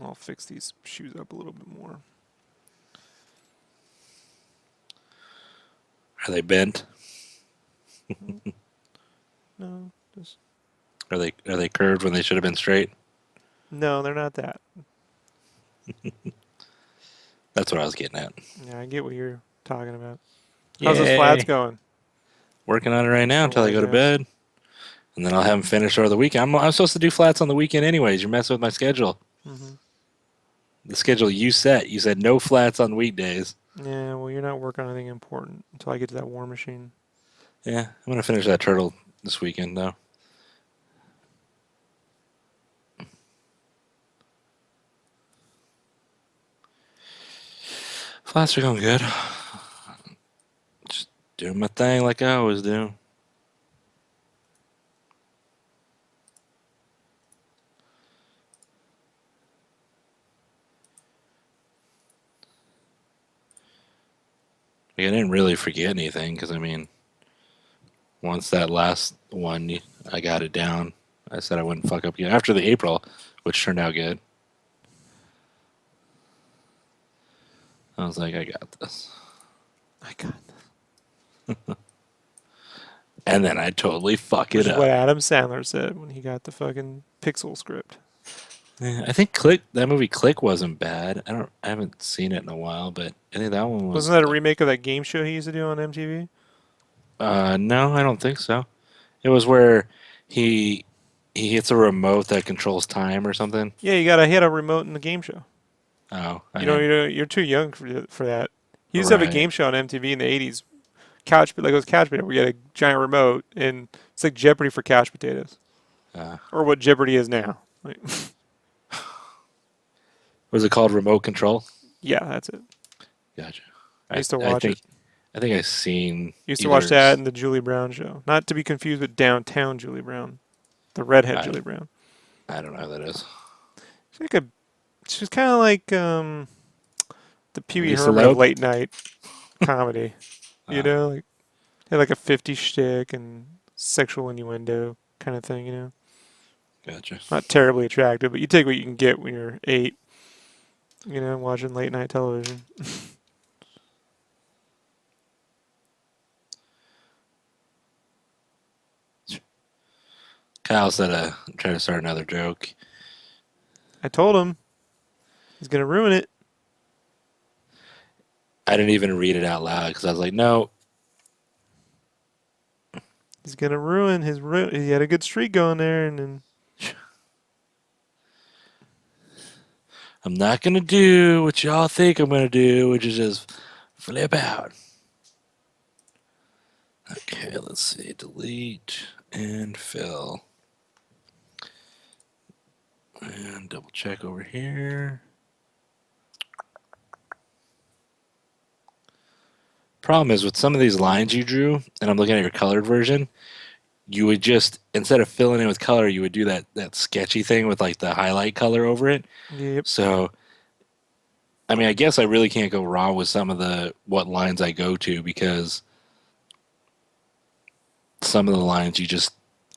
I'll fix these shoes up a little bit more. Are they bent? No, just Are they curved when they should have been straight? no, they're not that. That's what I was getting at. Yeah, I get what you're talking about. How's those flats Yay! going? Working on it right now The until I white go to guys. bed, and then I'll have them finished over the weekend. I'm supposed to do flats on the weekend anyways. You're messing with my schedule. Hmm. The schedule you set. You said no flats on weekdays. Yeah, well, you're not working on anything important until I get to that war machine. Yeah, I'm gonna finish that turtle this weekend though. Flats are going good. Just doing my thing like I always do. Like, I didn't really forget anything because I mean, once that last one, I got it down. I said I wouldn't fuck up again after the April, which turned out good. I was like, I got this. I got And then I totally fuck Which it is what up. Adam Sandler said when he got the fucking Pixel script. Yeah, I think that movie Click wasn't bad. I haven't seen it in a while, but I think that one was Wasn't that a remake of that game show he used to do on MTV? No, I don't think so. It was where he he hits a remote that controls time or something. Yeah, you gotta hit a remote in the game show. Oh, I You know, didn't. you're too young for that. He used to have a Right. game show on MTV in the '80s, couch, like it was couch potato, where you had a giant remote, and it's like Jeopardy for couch potatoes, Uh, or what Jeopardy is now. Like, was it called Remote Control? yeah, that's it. Gotcha. I I used to I watch it. think I think I've seen Used to watch either. that and the Julie Brown show, not to be confused with Downtown Julie Brown, the redhead I Julie Brown. I don't know how that is. She's like a, she's kind of like the Pee Wee Lisa Herman of Loeb. late night comedy. You Uh, know, like had like a 50 shtick and sexual innuendo kind of thing. You know, gotcha. not terribly attractive, but you take what you can get when you're 8. You know, watching late night television. Kyle said, I'm trying to start another joke. I told him he's gonna ruin it. I didn't even read it out loud because I was like, no, He's gonna ruin his. He had a good streak going there, and then I'm not gonna do what y'all think I'm gonna do, which is just flip out. Okay, let's see. Delete and fill. And double check over here. Problem is with some of these lines you drew, and I'm looking at your colored version, you would just instead of filling in with color, you would do that sketchy thing with like the highlight color over it. yep, So I mean, I guess I really can't go wrong with some of the what lines I go to because some of the lines you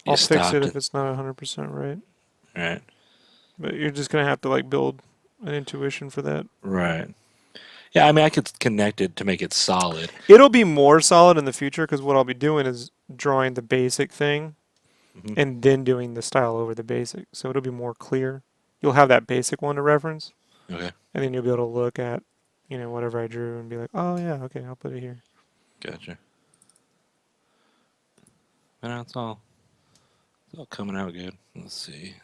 I'll fix it stopped if it. it's not 100% right. Right. But you're just gonna have to like build an intuition for that. Right. Yeah, I mean I could connect it to make it solid. It'll be more solid in the future because what I'll be doing is drawing the basic thing Hmm. and then doing the style over the basic. So it'll be more clear. You'll have that basic one to reference, Okay. and then you'll be able to look at, whatever I drew and be like, oh yeah, okay, I'll put it here. Gotcha. And now it's all coming out good. Let's see.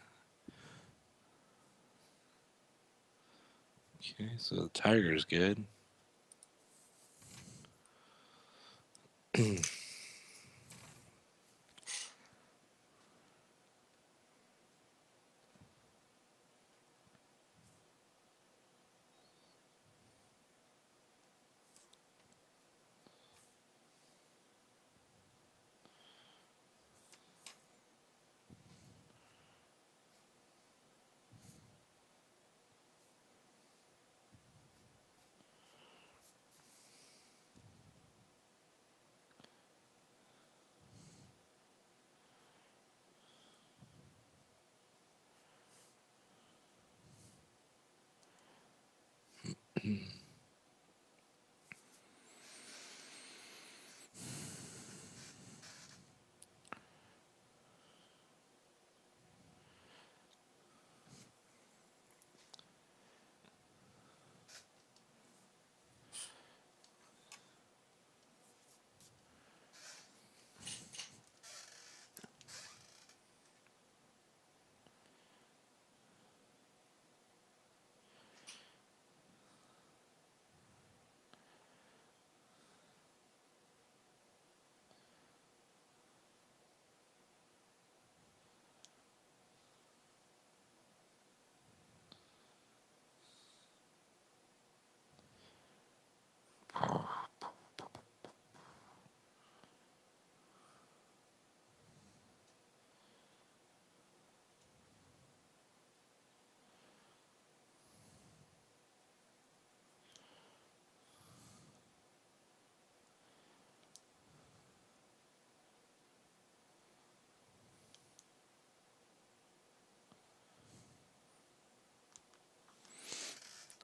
Okay, so the tiger's good.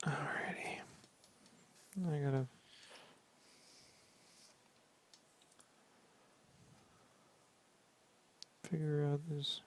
Alrighty, I gotta figure out this.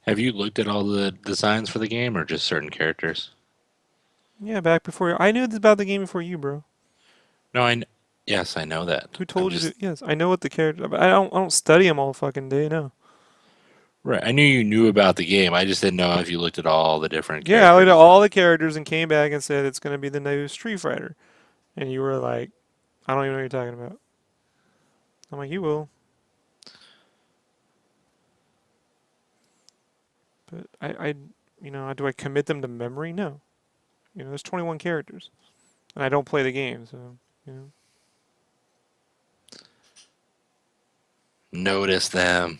Have you looked at all the designs for the game or just certain characters? Yeah, back before I knew about the game before you, bro. No, yes, I know that. Who I'm told you to? just Yes, I know what the character. But I don't study them all fucking day. No. right. I knew you knew about the game. I just didn't know if you looked at all the different Yeah, I looked at characters. all the characters and came back and said it's gonna be the new Street Fighter, and you were like, I don't even know what you're talking about. I'm like, you will, but do I commit them to memory? No. There's 21 characters, and I don't play the game, so you know. Notice them.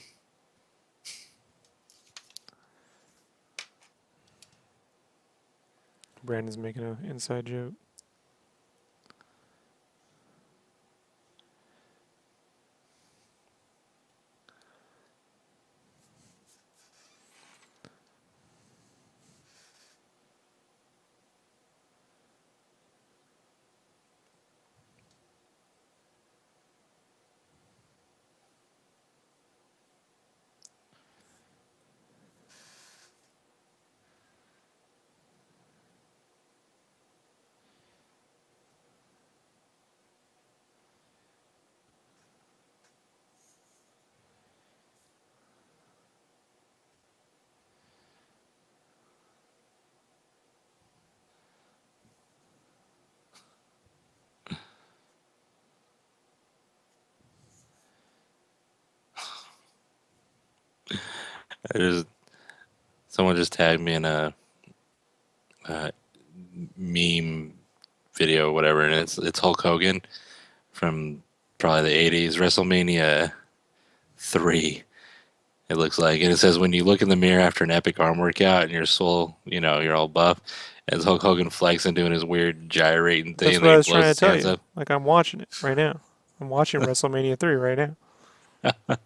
Brandon's making an inside joke. I just someone just tagged me in a meme video, whatever, and it's Hulk Hogan from probably the '80s WrestleMania 3. It looks like, and it says when you look in the mirror after an epic arm workout and you're swole, you're all buff, and it's Hulk Hogan flexing, doing his weird gyrating thing, That's and what then I he was blows trying to his tell hands you. up. Like I'm watching it right now. I'm watching WrestleMania 3 right now.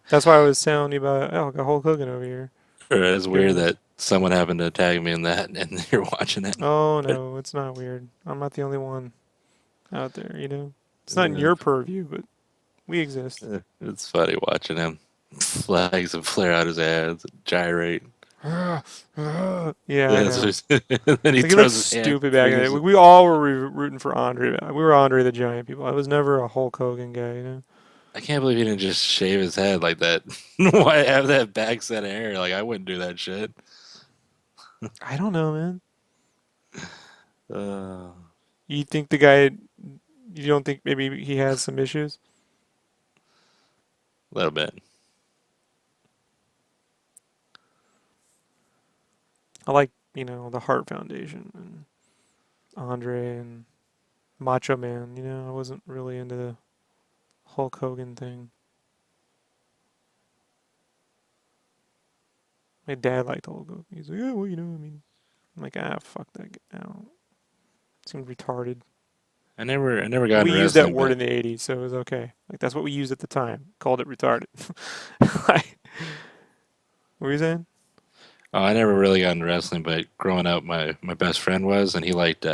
That's why I was telling you about got Hulk Hogan over here It's weird doing. that someone happened to tag me in that, and you're watching it. Oh But no, it's not weird. I'm not the only one out there. It's not in uh, your purview, but we exist. it's funny watching him flags and flare out his hands, and gyrate. Yeah, I Yeah, so know. and then he Like he looked throws his hand, stupid back in fingers. it. We all were rooting for Andre. We were Andre the Giant people. I was never a Hulk Hogan guy. I can't believe he didn't just shave his head like that. Why have that back set of hair? Like I wouldn't do that shit. I don't know, man. Uh, You think the guy? You don't think maybe he has some issues? a little bit. I like the Heart Foundation and Andre and Macho Man. I wasn't really into the Hulk Hogan thing. My dad liked Hulk Hogan. He's like, yeah, well, I mean, I'm like, fuck that guy. I don't. It seemed retarded. I never got We into used that wrestling, word but in the '80s, so it was okay. Like that's what we used at the time. Called it retarded. Like, what were you saying? I never really got into wrestling. But growing up, my best friend was, and he liked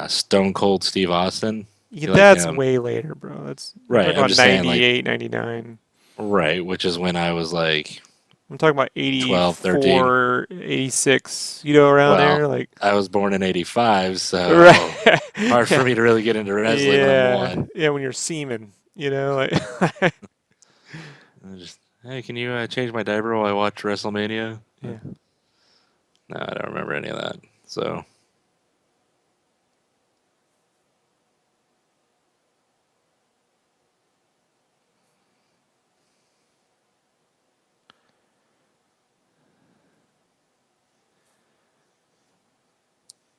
Stone Cold Steve Austin. Yeah, He liked that's him. way later, bro. I'm Right. talking I'm about just saying, like, 98, 99. right, which is when I was like I'm talking about 12, 13. 84, 86, around Well, there. Like, I was born in '85, right. so hard for me to really get into wrestling when I'm Yeah. one. Yeah, when you're semen, like, I just, hey, can you change my diaper while I watch WrestleMania? yeah. No, I don't remember any of that. So,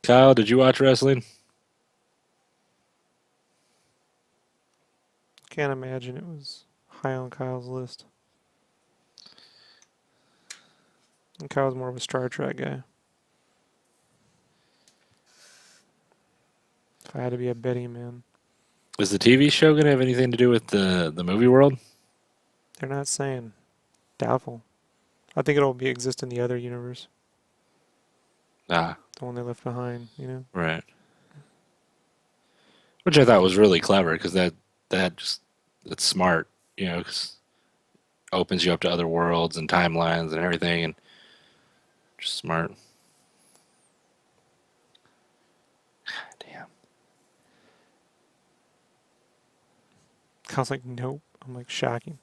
Kyle, did you watch wrestling? Can't imagine it was high on Kyle's list. And Kyle's more of a Star Trek guy. If I had to be a betting man. Is the TV show going to have anything to do with the movie world? They're not saying. Doubtful. I think it'll exist in the other universe. Ah, The one they left behind. right. Which I thought was really clever because that just it's smart, 'cause opens you up to other worlds and timelines and everything. And Just smart. Damn. I was like, nope. I'm like, shocking.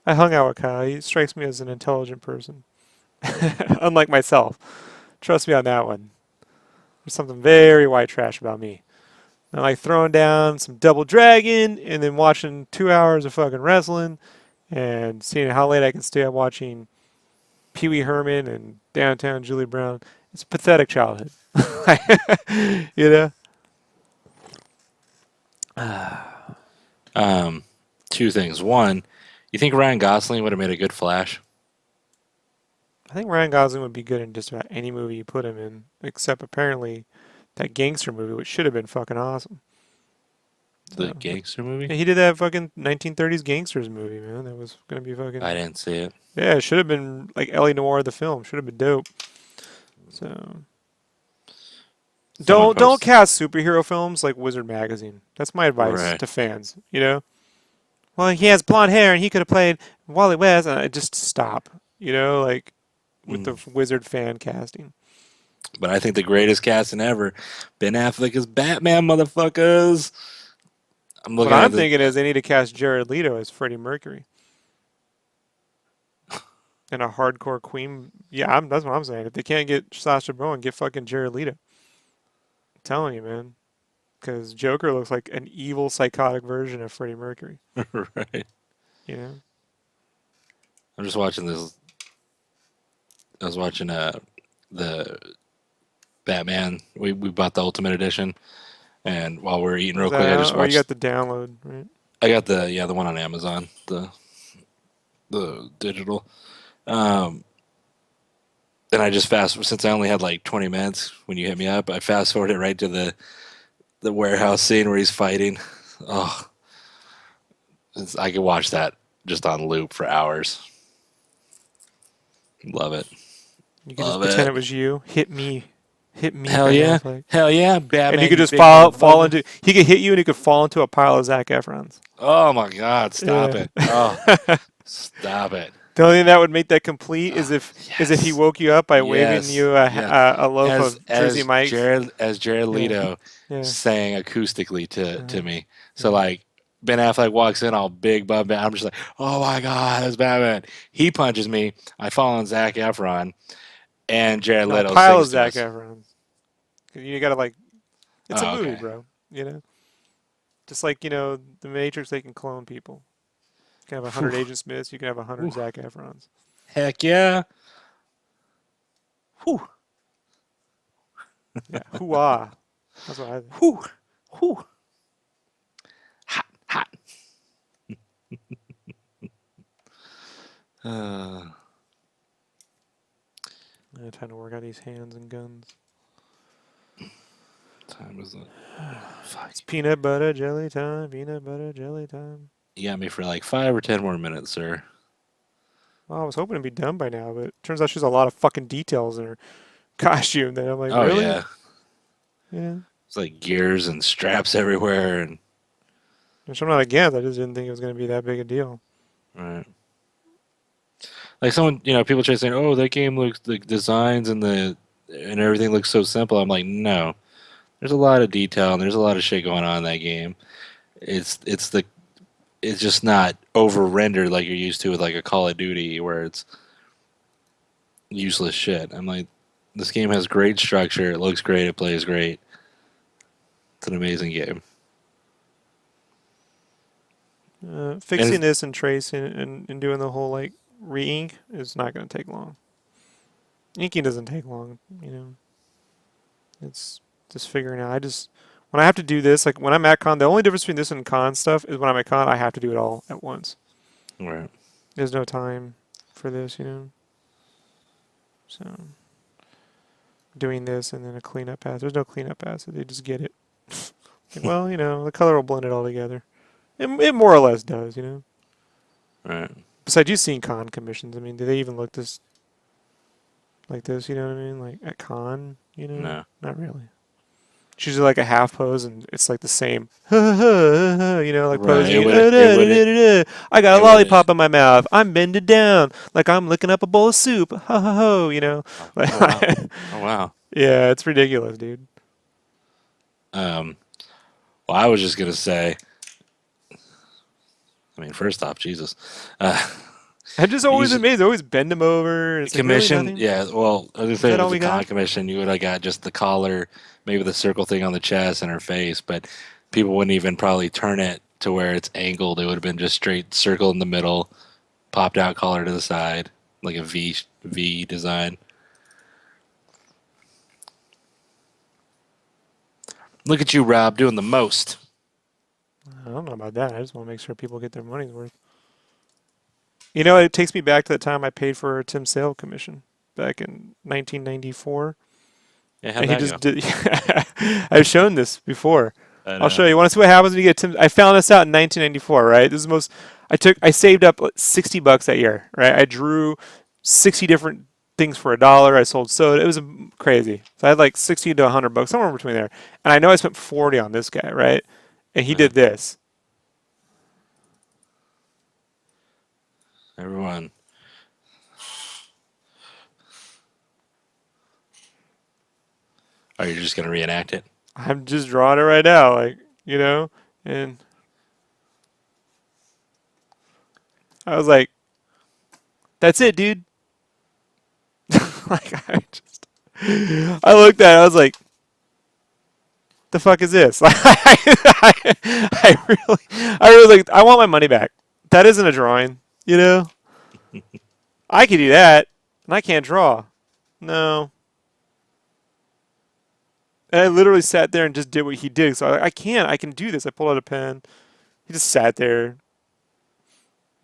I hung out with Kyle. He strikes me as an intelligent person, unlike myself. Trust me on that one. There's something very white trash about me. I like throwing down some Double Dragon and then watching 2 hours of fucking wrestling and seeing how late I can stay up watching Pee Wee Herman and Downtown Julie Brown. It's a pathetic childhood. you know? Um, Two things. One, you think Ryan Gosling would have made a good Flash? I think Ryan Gosling would be good in just about any movie you put him in, except apparently that gangster movie, which should have been fucking awesome. The So, gangster movie? yeah, he did that fucking 1930s gangsters movie, man. That was gonna be I fucking. didn't see it. Yeah, it should have been like Ellie Noir the film. Should have been dope. So Someone don't post. cast superhero films like Wizard Magazine. That's my advice Right. to fans. You know, well he has blonde hair and he could have played Wally West. And I just stop. You know, like with the Mm. Wizard fan casting. But I think the greatest casting ever, Ben Affleck as Batman, motherfuckers. I'm What looking I'm at the. thinking is they need to cast Jared Leto as Freddie Mercury and a hardcore Queen. Yeah, that's what I'm saying. If they can't get Sacha Baron, get fucking Jared Leto. I'm telling you, man. Because Joker looks like an evil, psychotic version of Freddie Mercury. Right. You know? I'm just watching this. I was watching the Batman. We bought the Ultimate Edition, and while we were eating Is real that quick, I just out? Oh, you got watched. the download, right? I got the one on Amazon, the digital. Um, and I just since I only had like 20 minutes when you hit me up, I fast forwarded right to the warehouse scene where he's fighting. Oh, I could watch that just on loop for hours. Love it. You could just Love pretend it. it was you. Hit me, Hell Ben yeah. Affleck. Hell yeah, And you Batman, could you just big fall motherfucker. into. He could hit you, and he could fall into a pile of Zac Efron's. Oh my God, stop Yeah. it. Oh, stop it. The only thing that would make that complete Oh, is if he yes. woke you up by waving Yes. you Yeah. a loaf of Jersey Mike's. As Jared Yeah, Leto yeah, sang acoustically to uh, me. So yeah. like Ben Affleck walks in all big bub. I'm just like, oh my God, that's Batman. He punches me. I fall on Zac Efron, and Jared No, a Leto pile of sings to Zac us. Efron's. You gotta like. It's a Oh, movie, okay. bro. You know, just like the Matrix, they can clone people. You can have 100 Whew, Agent Smiths. You can have 100 whew. Zac Efrons. Heck yeah. Whew, Yeah, hoo-ah. That's what I think. whew, whew. Hot, hot. Uh, I'm trying to work out these hands and guns. time is it? Fuck. It's peanut butter jelly time. Peanut butter jelly time. You got me for like 5 or 10 more minutes, sir. Well, I was hoping to be done by now, but it turns out she's a lot of fucking details in her costume. That I'm like, Oh really? yeah. Yeah. It's like gears and straps everywhere, and Which I'm not against. I just didn't think it was going to be that big a deal. right. Like someone, people try saying, "Oh, that game looks the designs and everything looks so simple." I'm like, no, there's a lot of detail and there's a lot of shit going on in that game. It's just not over rendered like you're used to with like a Call of Duty where it's useless shit. I'm like, this game has great structure. It looks great. It plays great. It's an amazing game. And Fixing this and tracing and doing the whole like re-ink is not going to take long. Inking doesn't take long, you know. It's just figuring out. When I have to do this, like when I'm at con, the only difference between this and con stuff is when I'm at con, I have to do it all at once. right. There's no time for this, you know. So doing this and then a cleanup pass. There's no cleanup pass. They just get it. Like, well, the color will blend it all together. It more or less does, you know. Right. Besides, you've seen con commissions. I mean, do they even look this like this? You know what I mean? Like at con, No. not really. It's usually like a half pose, and it's like the same, like Right. posing. I got a It would. lollipop in my mouth. I'm bended down, like I'm licking up a bowl of soup. Ha ha ho, you know. Oh, Like, oh wow. Oh wow. yeah, it's ridiculous, dude. Um. Well, I was just gonna say. I mean, first off, Jesus. Uh, I'm just you always should amazed. I always bend them over, and it's like, really commission. nothing? Yeah. Well, I was gonna Is say that if all it's a we con got? commission, you would have got just the collar, maybe the circle thing on the chest and her face, but people wouldn't even probably turn it to where it's angled. It would have been just straight circle in the middle, popped out collar to the side, like a V design. Look at you, Rob, doing the most. I don't know about that. I just want to make sure people get their money's worth. You know, it takes me back to the time I paid for a Tim Sale commission back in 1994. Yeah, how'd And he that just go? did. I've shown this before. I I'll know. show you. Want to see what happens when you get Tim? I found this out in 1994. Right. This is the most. I saved up like, $60 that year. Right. I drew 60 different things for $1. I sold soda. It was crazy. So I had like 60 to $100, somewhere in between there. And I know I spent 40 on this guy. Right. And he Uh, did this. everyone. Are you just gonna reenact it? I'm just drawing it right now. Like and I was like, "That's it, dude." Like I looked at it. I was like, the fuck is this? I really like. I want my money back. That isn't a drawing. You know, I could do that, and I can't draw. No, and I literally sat there and just did what he did. So I can't. I can do this. I pulled out a pen. He just sat there.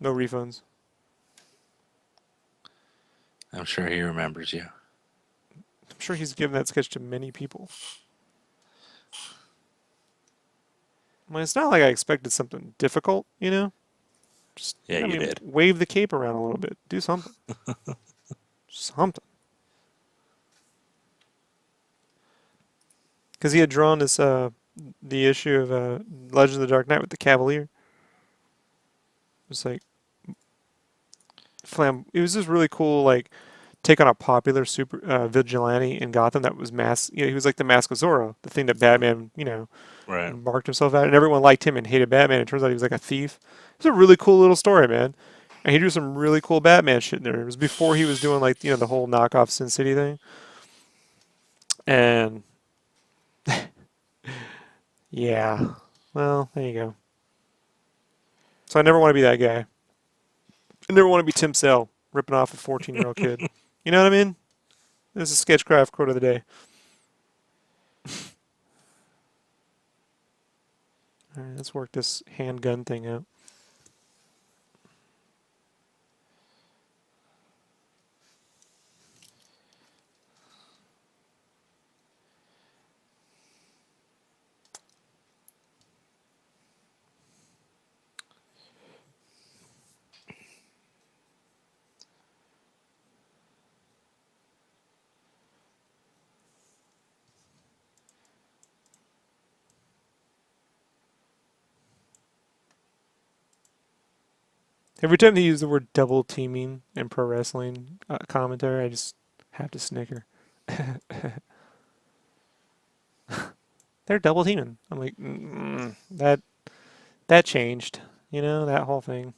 No refunds. I'm sure he remembers you. I'm sure he's given that sketch to many people. I mean, it's not like I expected something difficult. Just Yeah, I you mean, did. wave the cape around a little bit. Do something. Something. Because he had drawn this the issue of Legends of the Dark Knight with the Cavalier. It's like flam. It was just really cool, like take on a popular super vigilante in Gotham that was he was like the Mask of Zorro, the thing that Batman, Right. marked himself at, and everyone liked him and hated Batman. It turns out he was like a thief. It's a really cool little story, man. And he drew some really cool Batman shit in there. It was before he was doing like the whole knockoff Sin City thing. And yeah, well, there you go. So I never want to be that guy. I never want to be Tim Sale ripping off a 14-year-old kid. You know what I mean? This is SketchCraft quote of the day. All right, let's work this handgun thing out. Every time they use the word double teaming in pro wrestling commentary, I just have to snicker. They're double teaming. I'm like, that changed. That whole thing.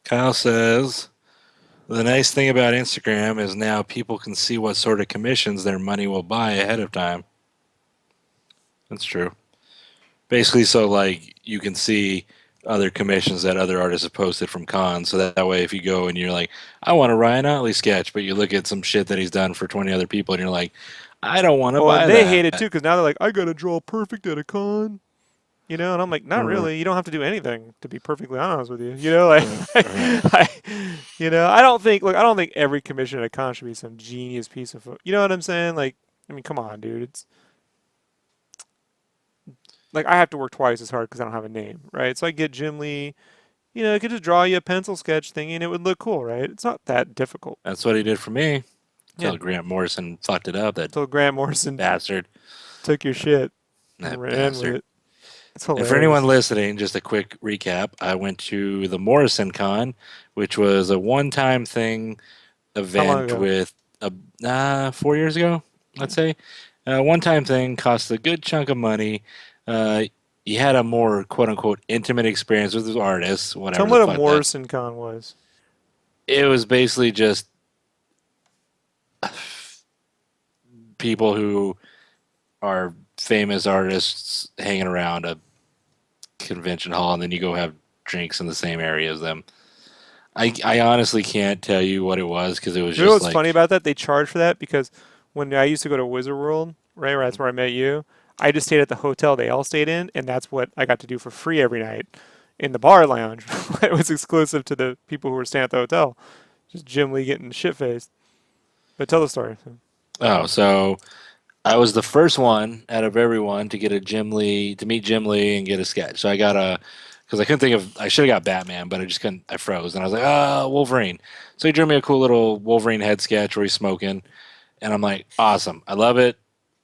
Kyle says the nice thing about Instagram is now people can see what sort of commissions their money will buy ahead of time. That's true. Basically, so like you can see other commissions that other artists have posted from cons. So that way, if you go and you're like, I want a Ryan Otley sketch, but you look at some shit that he's done for 20 other people and you're like, I don't want to Oh, and buy they hate it that. too because now they're like, I gotta draw perfect at a con. And I'm like, not R- really. You don't have to do anything, to be perfectly honest with you. Like, Right. I don't think, look, I don't think every commission at a con should be some genius piece of, you know what I'm saying? Like, I mean, come on, dude. It's like I have to work twice as hard because I don't have a name, right? So I get Jim Lee, I could just draw you a pencil sketch thing and it would look cool, right? It's not that difficult. That's what he did for me. Yeah, Until Grant Morrison fucked it up. That until Grant Morrison bastard. took your shit and That ran with bastard. it. It's And for anyone hilarious. listening, just a quick recap. I went to the Morrison Con, which was a one-time thing How long event ago? with 4 years ago, Yeah. let's say. One-time thing cost a good chunk of money. Uh, you had a more quote unquote intimate experience with the artists, Tell whatever me the what a fuck that. Morrison con was. It was basically just people who are famous artists hanging around a convention hall, and then you go have drinks in the same area as them. I honestly can't tell you what it was because it was You know just what's funny like, about that? They charge for that because when I used to go to Wizard World, right, where that's where I met you, I just stayed at the hotel they all stayed in, and that's what I got to do for free every night in the bar lounge. It was exclusive to the people who were staying at the hotel. Just Jim Lee getting shit faced. But tell the story. oh, so I was the first one out of everyone to get a Jim Lee to meet Jim Lee and get a sketch. So I got a because I couldn't think of I should have got Batman, but I just couldn't. I froze and I was like, Wolverine. So he drew me a cool little Wolverine head sketch where he's smoking, and I'm like, awesome, I love it.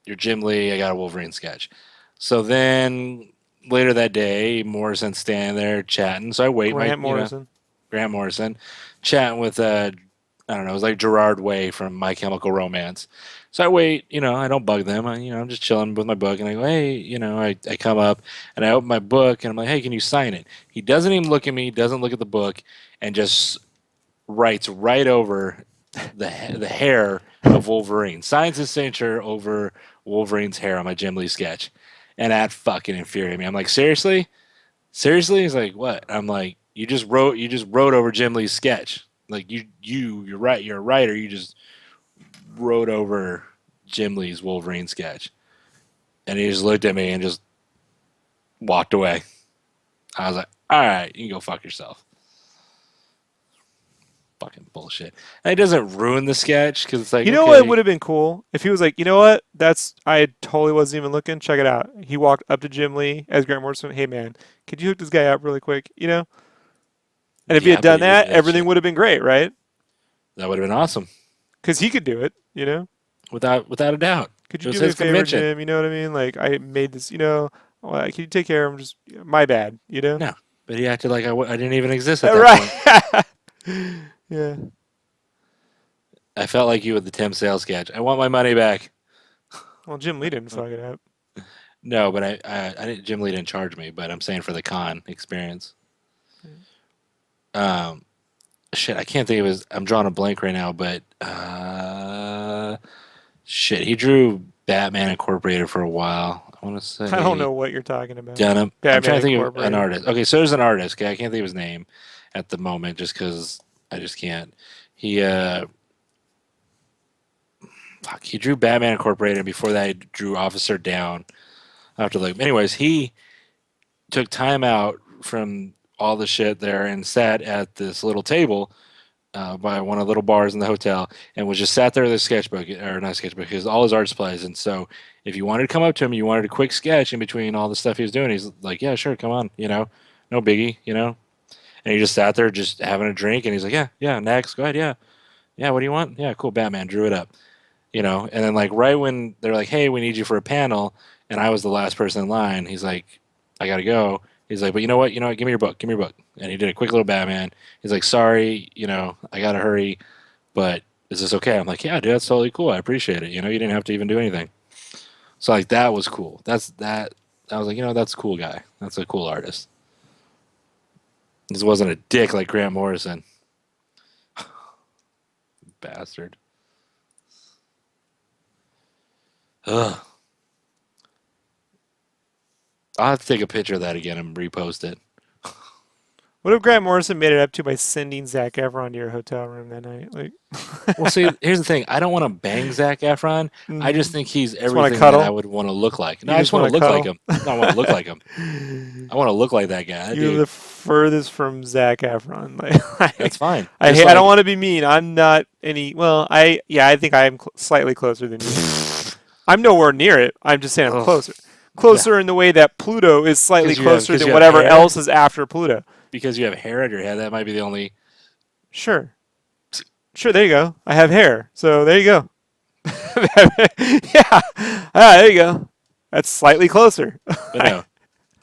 You're Jim Lee. I got a Wolverine sketch. So then later that day, Morrison's standing there chatting. So I wait my Grant Morrison. Grant Morrison, chatting with I don't know, it was like Gerard Way from My Chemical Romance. So I wait, I don't bug them. I'm just chilling with my book, and I go, hey, I come up and I open my book, and I'm like, hey, can you sign it? He doesn't even look at me, doesn't look at the book, and just writes right over the hair of Wolverine. Signs his signature over Wolverine's hair on my Jim Lee sketch, and that fucking infuriated me. I'm like, seriously, seriously? He's like, what? I'm like, you just wrote over Jim Lee's sketch. Like you're right. You're a writer. You just wrote over Jim Lee's Wolverine sketch, and he just looked at me and just walked away. I was like, all right, you can go fuck yourself. Fucking bullshit. And it doesn't ruin the sketch because it's like, You know what okay, would have been cool if he was like, you know what? That's I totally wasn't even looking. Check it out. He walked up to Jim Lee as Grant Morrison. Hey man, could you hook this guy up really quick? You know? And if he had yeah, but done he didn't that, do that everything shit. would have been great, right? That would have been awesome, Because he could do it. You know? without a doubt. Could It you was do me a his favor, convention. Jim? You know what I mean? Like I made this. You know? Can you take care of him? Just my bad. You know? No, but he acted like I didn't even exist at that Right. point. Yeah. I felt like you with the Tim Sale sketch. I want my money back. Well, Jim Lee didn't fuck it up. No, but I didn't. Jim Lee didn't charge me, but I'm saying for the con experience. Um, shit, I can't think of his. I'm drawing a blank right now, but shit, he drew Batman Incorporated for a while. I want to I don't say know what you're talking about. Dunham. I'm Batman trying to think of an Incorporated. artist. Okay, so there's an artist. Okay, I can't think of his name at the moment, just because I just can't. He fuck, he drew Batman Incorporated, and before that, he drew Officer Down. After like, anyways, he took time out from all the shit there and sat at this little table by one of the little bars in the hotel and was just sat there with his sketchbook or not sketchbook, his all his art supplies. And so if you wanted to come up to him, you wanted a quick sketch in between all the stuff he was doing. He's like, yeah, sure, come on, no biggie, And he just sat there just having a drink, and he's like, yeah, yeah, next, go ahead, yeah, yeah, what do you want? Yeah, cool, Batman, drew it up. And then like right when they're like, "Hey, we need you for a panel," and I was the last person in line, he's like, "I gotta go." He's like, "But you know what? Give me your book. Give me your book." And he did a quick little Batman. He's like, "Sorry, I gotta hurry, but is this okay?" I'm like, "Yeah, dude, that's totally cool. I appreciate it. You didn't have to even do anything." So like that was cool. That's that. I was like, that's a cool guy. That's a cool artist. This wasn't a dick like Grant Morrison, bastard. Ugh. I'll have to take a picture of that again and repost it. What if Grant Morrison made it up to you by sending Zach Efron to your hotel room that night? Like, Well, see, here's the thing. I don't want to bang Zach Efron. I just think he's just want to everything that I cuddle. would want to look like. No, You I just just want want to to look like cuddle. him. No, I want to look like him. I want to look like that guy. That You're the dude, furthest from Zach Efron. Like, that's fine. I Just hate. I don't like, want to be mean. I'm not any. Well, I think I am slightly closer than you. I'm nowhere near it. I'm just saying I'm ugh, closer. yeah, Closer in the way that Pluto is slightly closer because than you have whatever hair, else is after Pluto. because you have hair on your head. That might be the only. Sure. Sure, there you go. I have hair, so there you go. Yeah, there you go. That's slightly closer. But no,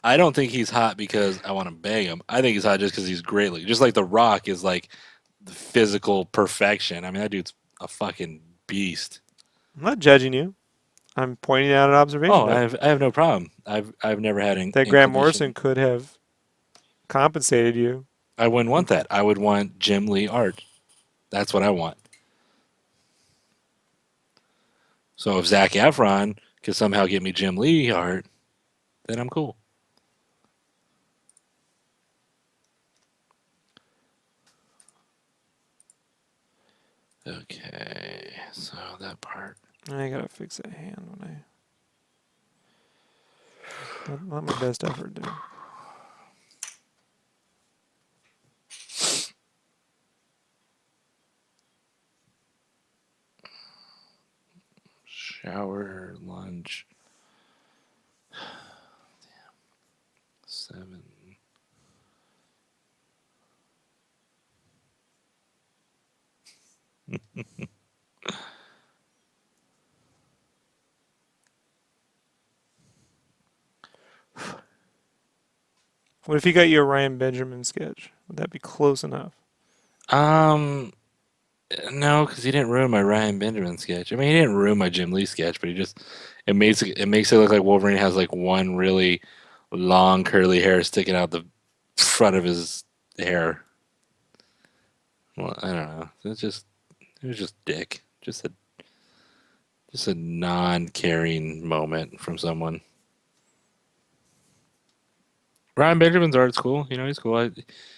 I don't think he's hot because I want to bang him. I think he's hot just because he's great looking. Just like The Rock is like the physical perfection. I mean, that dude's a fucking beast. I'm not judging you. I'm pointing out an observation Oh, that I have no problem. I've never had an Grant Morrison inclination. could have compensated you. I wouldn't want that. I would want Jim Lee art. That's what I want. So if Zach Efron could somehow get me Jim Lee art, then I'm cool. Okay, so that part. I gotta fix that hand when not my best effort, dude. Shower, lunch, 7. What if he got you a Ryan Benjamin sketch? Would that be close enough? Um, no, because he didn't ruin my Ryan Benjamin sketch. I mean, he didn't ruin my Jim Lee sketch, but he just it makes it look like Wolverine has like one really long curly hair sticking out the front of his hair. Well, I don't know. It was just dick. Just a non-caring moment from someone. Ryan Benjamin's art's cool. You know, he's cool.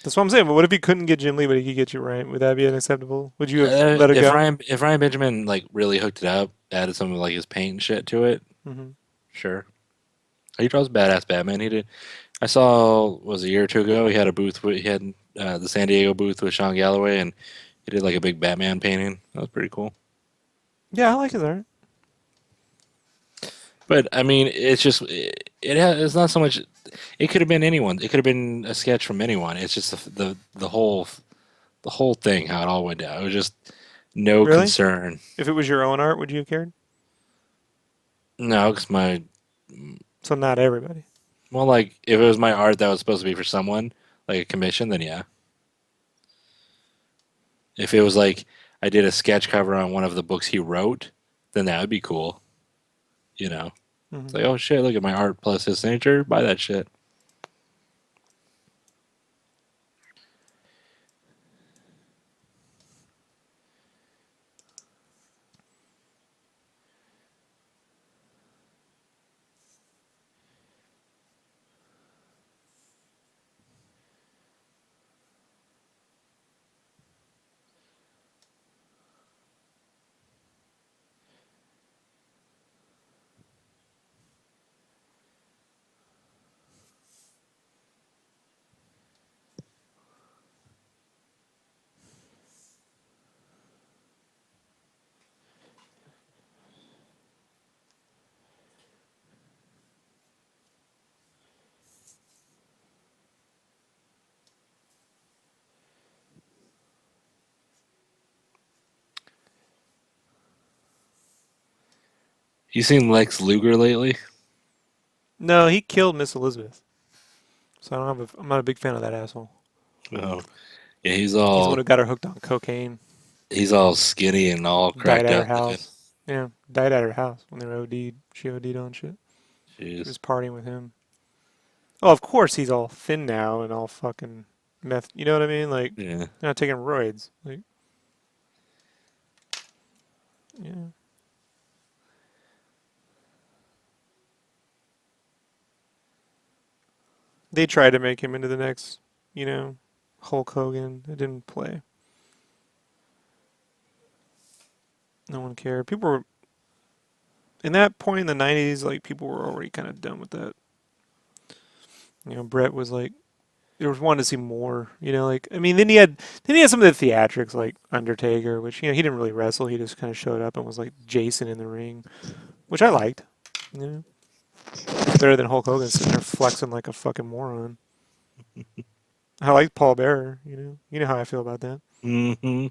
That's what I'm saying. But what if he couldn't get Jim Lee, but he could get you Ryan? Would that be unacceptable? Would you have let it if go? Ryan Benjamin like really hooked it up, added some of like his paint and shit to it, Hmm. sure. He draws badass Batman. He did. I saw was a year or two ago. He had a booth. He had the San Diego booth with Sean Galloway, and he did like a big Batman painting. That was pretty cool. Yeah, I like his art. But I mean, it's not so much. It could have been anyone. It could have been a sketch from anyone. It's just the whole thing how it all went down. It was just no Really? concern. If it was your own art, would you have cared? No, because my So not everybody. well, like if it was my art that was supposed to be for someone, like a commission, then yeah. If it was like I did a sketch cover on one of the books he wrote, then that would be cool. You know, it's Hmm. like oh shit, look at my art plus his signature. Buy that shit. You seen Lex Luger lately? No, he killed Miss Elizabeth. So I don't have. I'm not a big fan of that asshole. Oh, yeah, He's the one who got her hooked on cocaine. he's all skinny and all Died cracked at her out looking. house. Yeah, died at her house when they were OD'd. She OD'd on shit. She Jeez. was partying with him. Oh, of course he's all thin now and all fucking meth. You know what I mean? Like, Yeah. they're not taking roids. Like, yeah. They tried to make him into the next, you know, Hulk Hogan. It didn't play. No one cared. People were, in that point in the 90s, like, people were already kind of done with that. You know, Brett was like, there was wanting to see more, you know, like, I mean, then he had some of the theatrics, like Undertaker, which, you know, he didn't really wrestle. He just kind of showed up and was like Jason in the ring, which I liked. You know, better than Hulk Hogan sitting there flexing like a fucking moron. I like Paul Bearer, you know. You know how I feel about that. Hmm.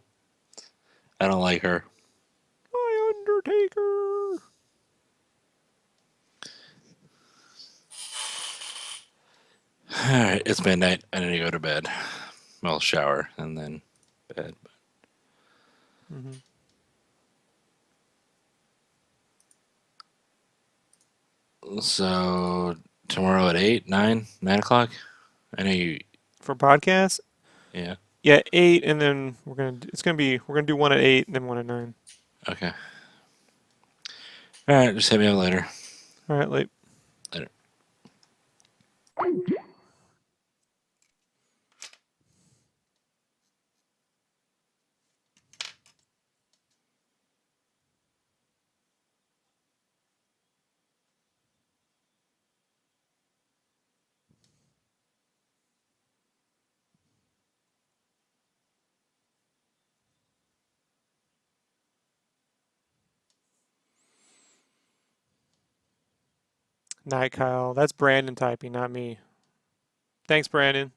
I don't like her. My Undertaker. All right, it's midnight. I need to go to bed. Well, shower and then bed. Mm-hmm. So tomorrow at 8, 9, 9 o'clock. I know you. For podcasts, Yeah. yeah, 8, and then we're gonna do one at 8 and then one at 9. Okay. All right. Just hit me up later. All right, late. Later. Night, Kyle. That's Brandon typing, not me. Thanks, Brandon.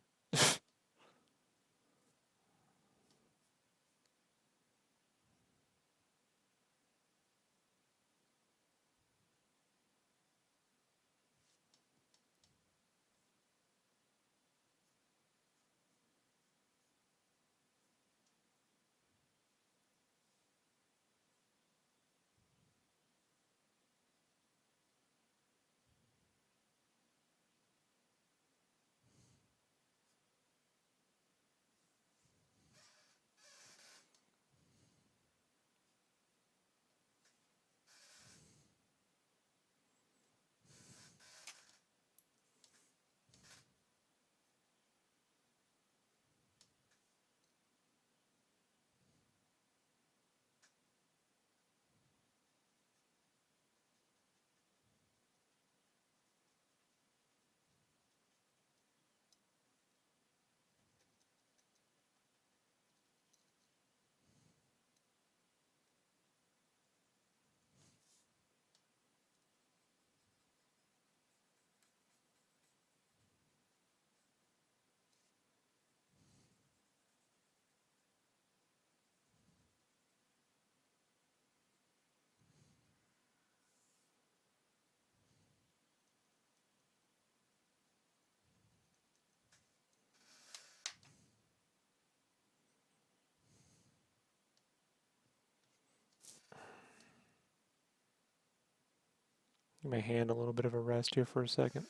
Give my hand a little bit of a rest here for a second.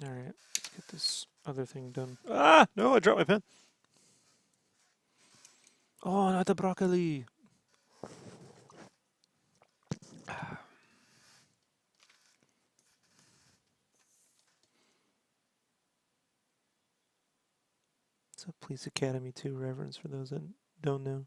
All right, let's get this other thing done. Ah, no, I dropped my pen. Oh, not the broccoli. It's a Police Academy 2 reference for those that don't know.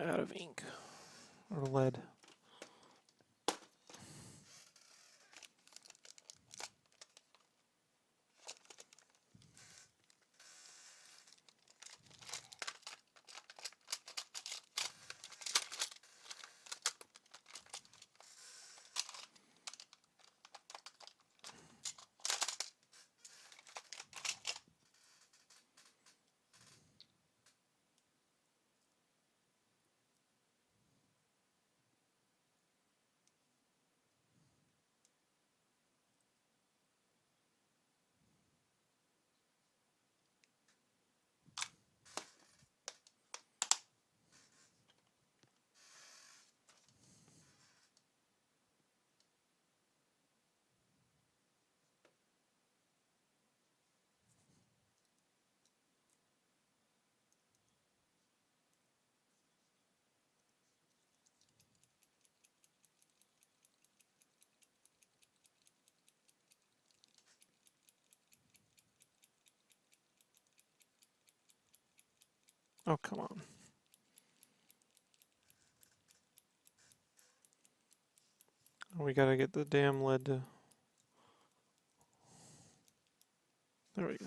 Out of ink or lead. Oh, come on. We gotta get the damn lid to... There we go.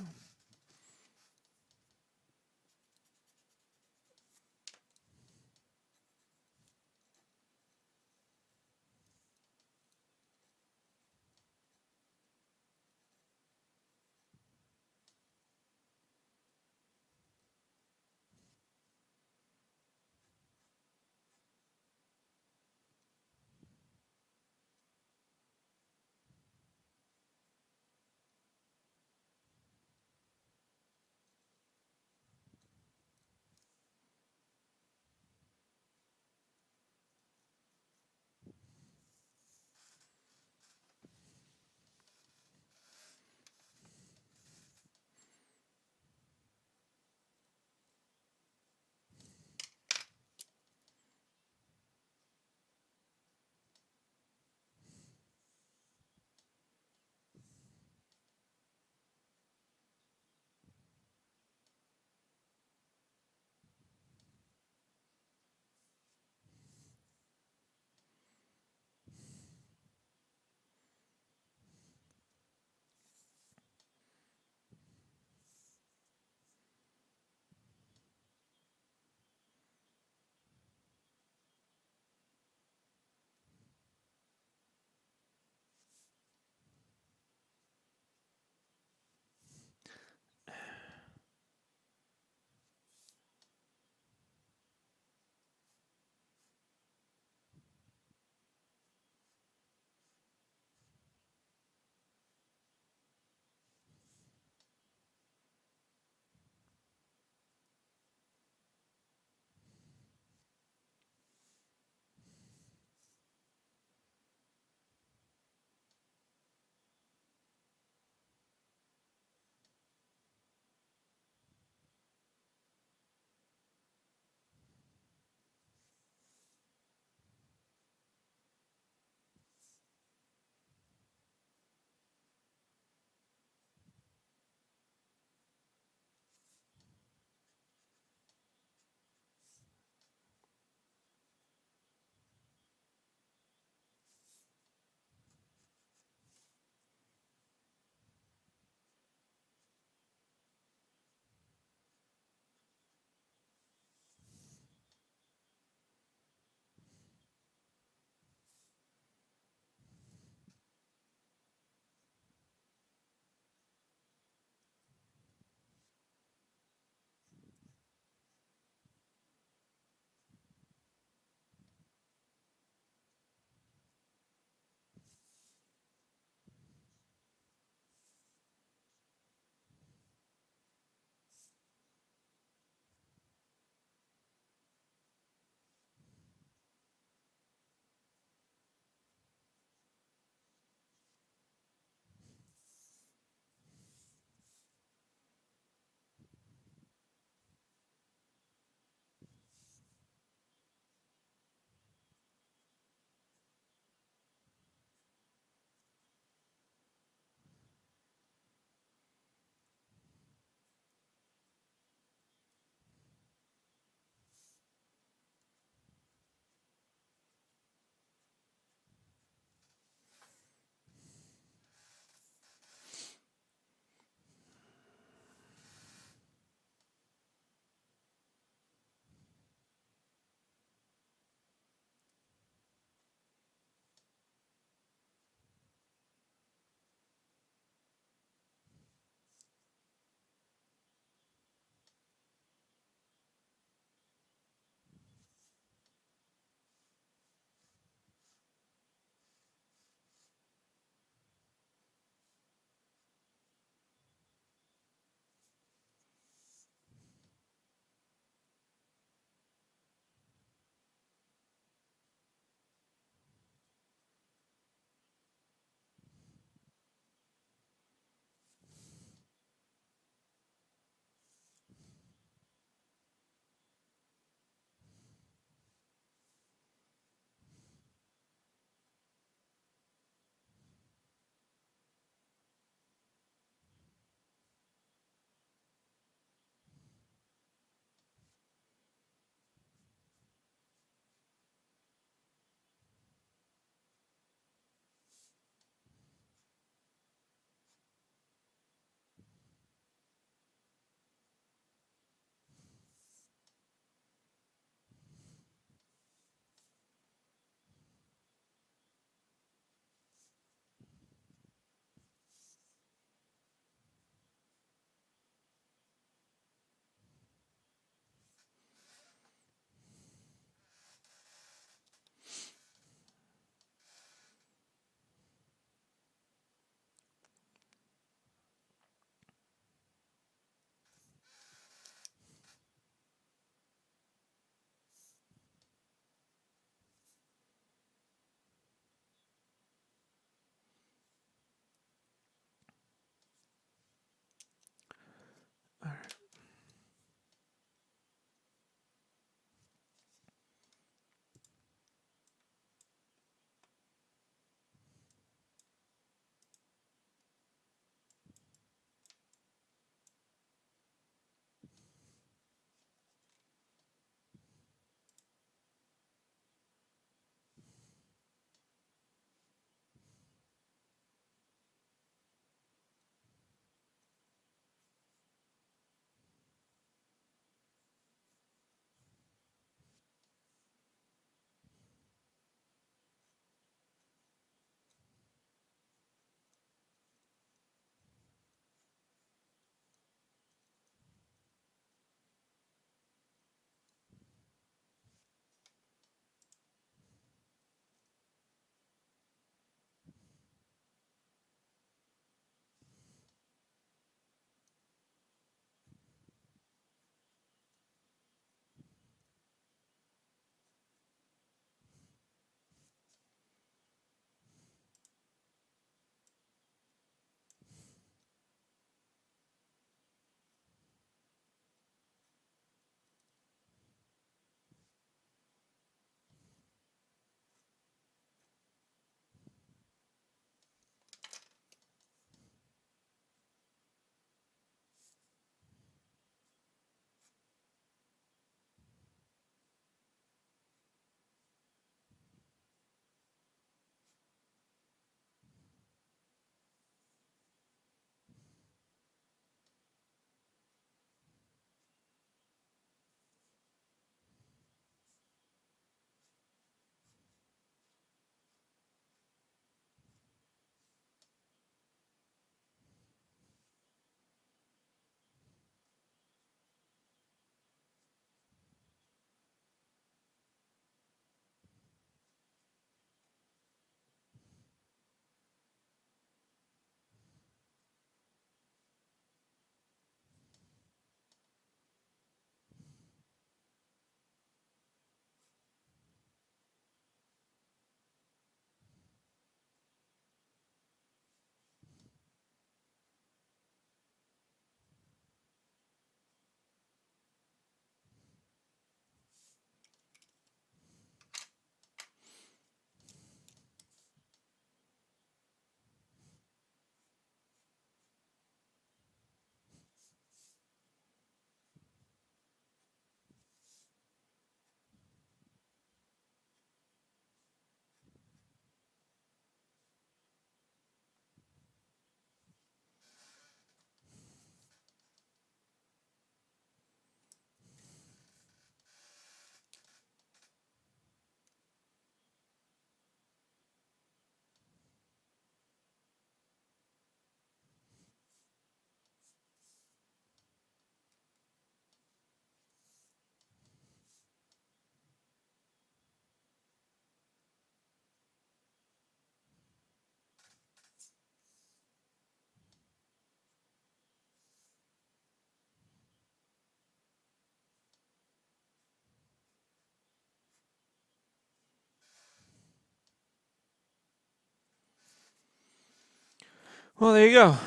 Well, there you go.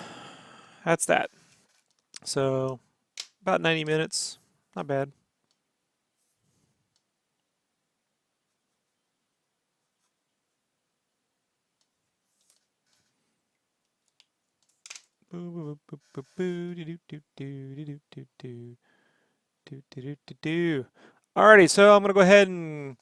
That's that. So about 90 minutes. Not bad. Boo, boo, boo, boo, boo, doo, doo, doo, doo, doo, doo, doo, doo, doo, doo, doo, doo. Alrighty, so I'm gonna go ahead and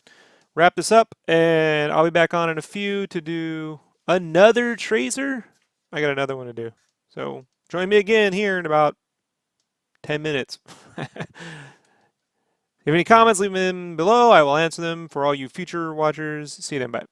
wrap this up, and I'll be back on in a few to do another tracer. I got another one to do. So join me again here in about 10 minutes. If you have any comments, leave them below. I will answer them for all you future watchers. See you then. Bye.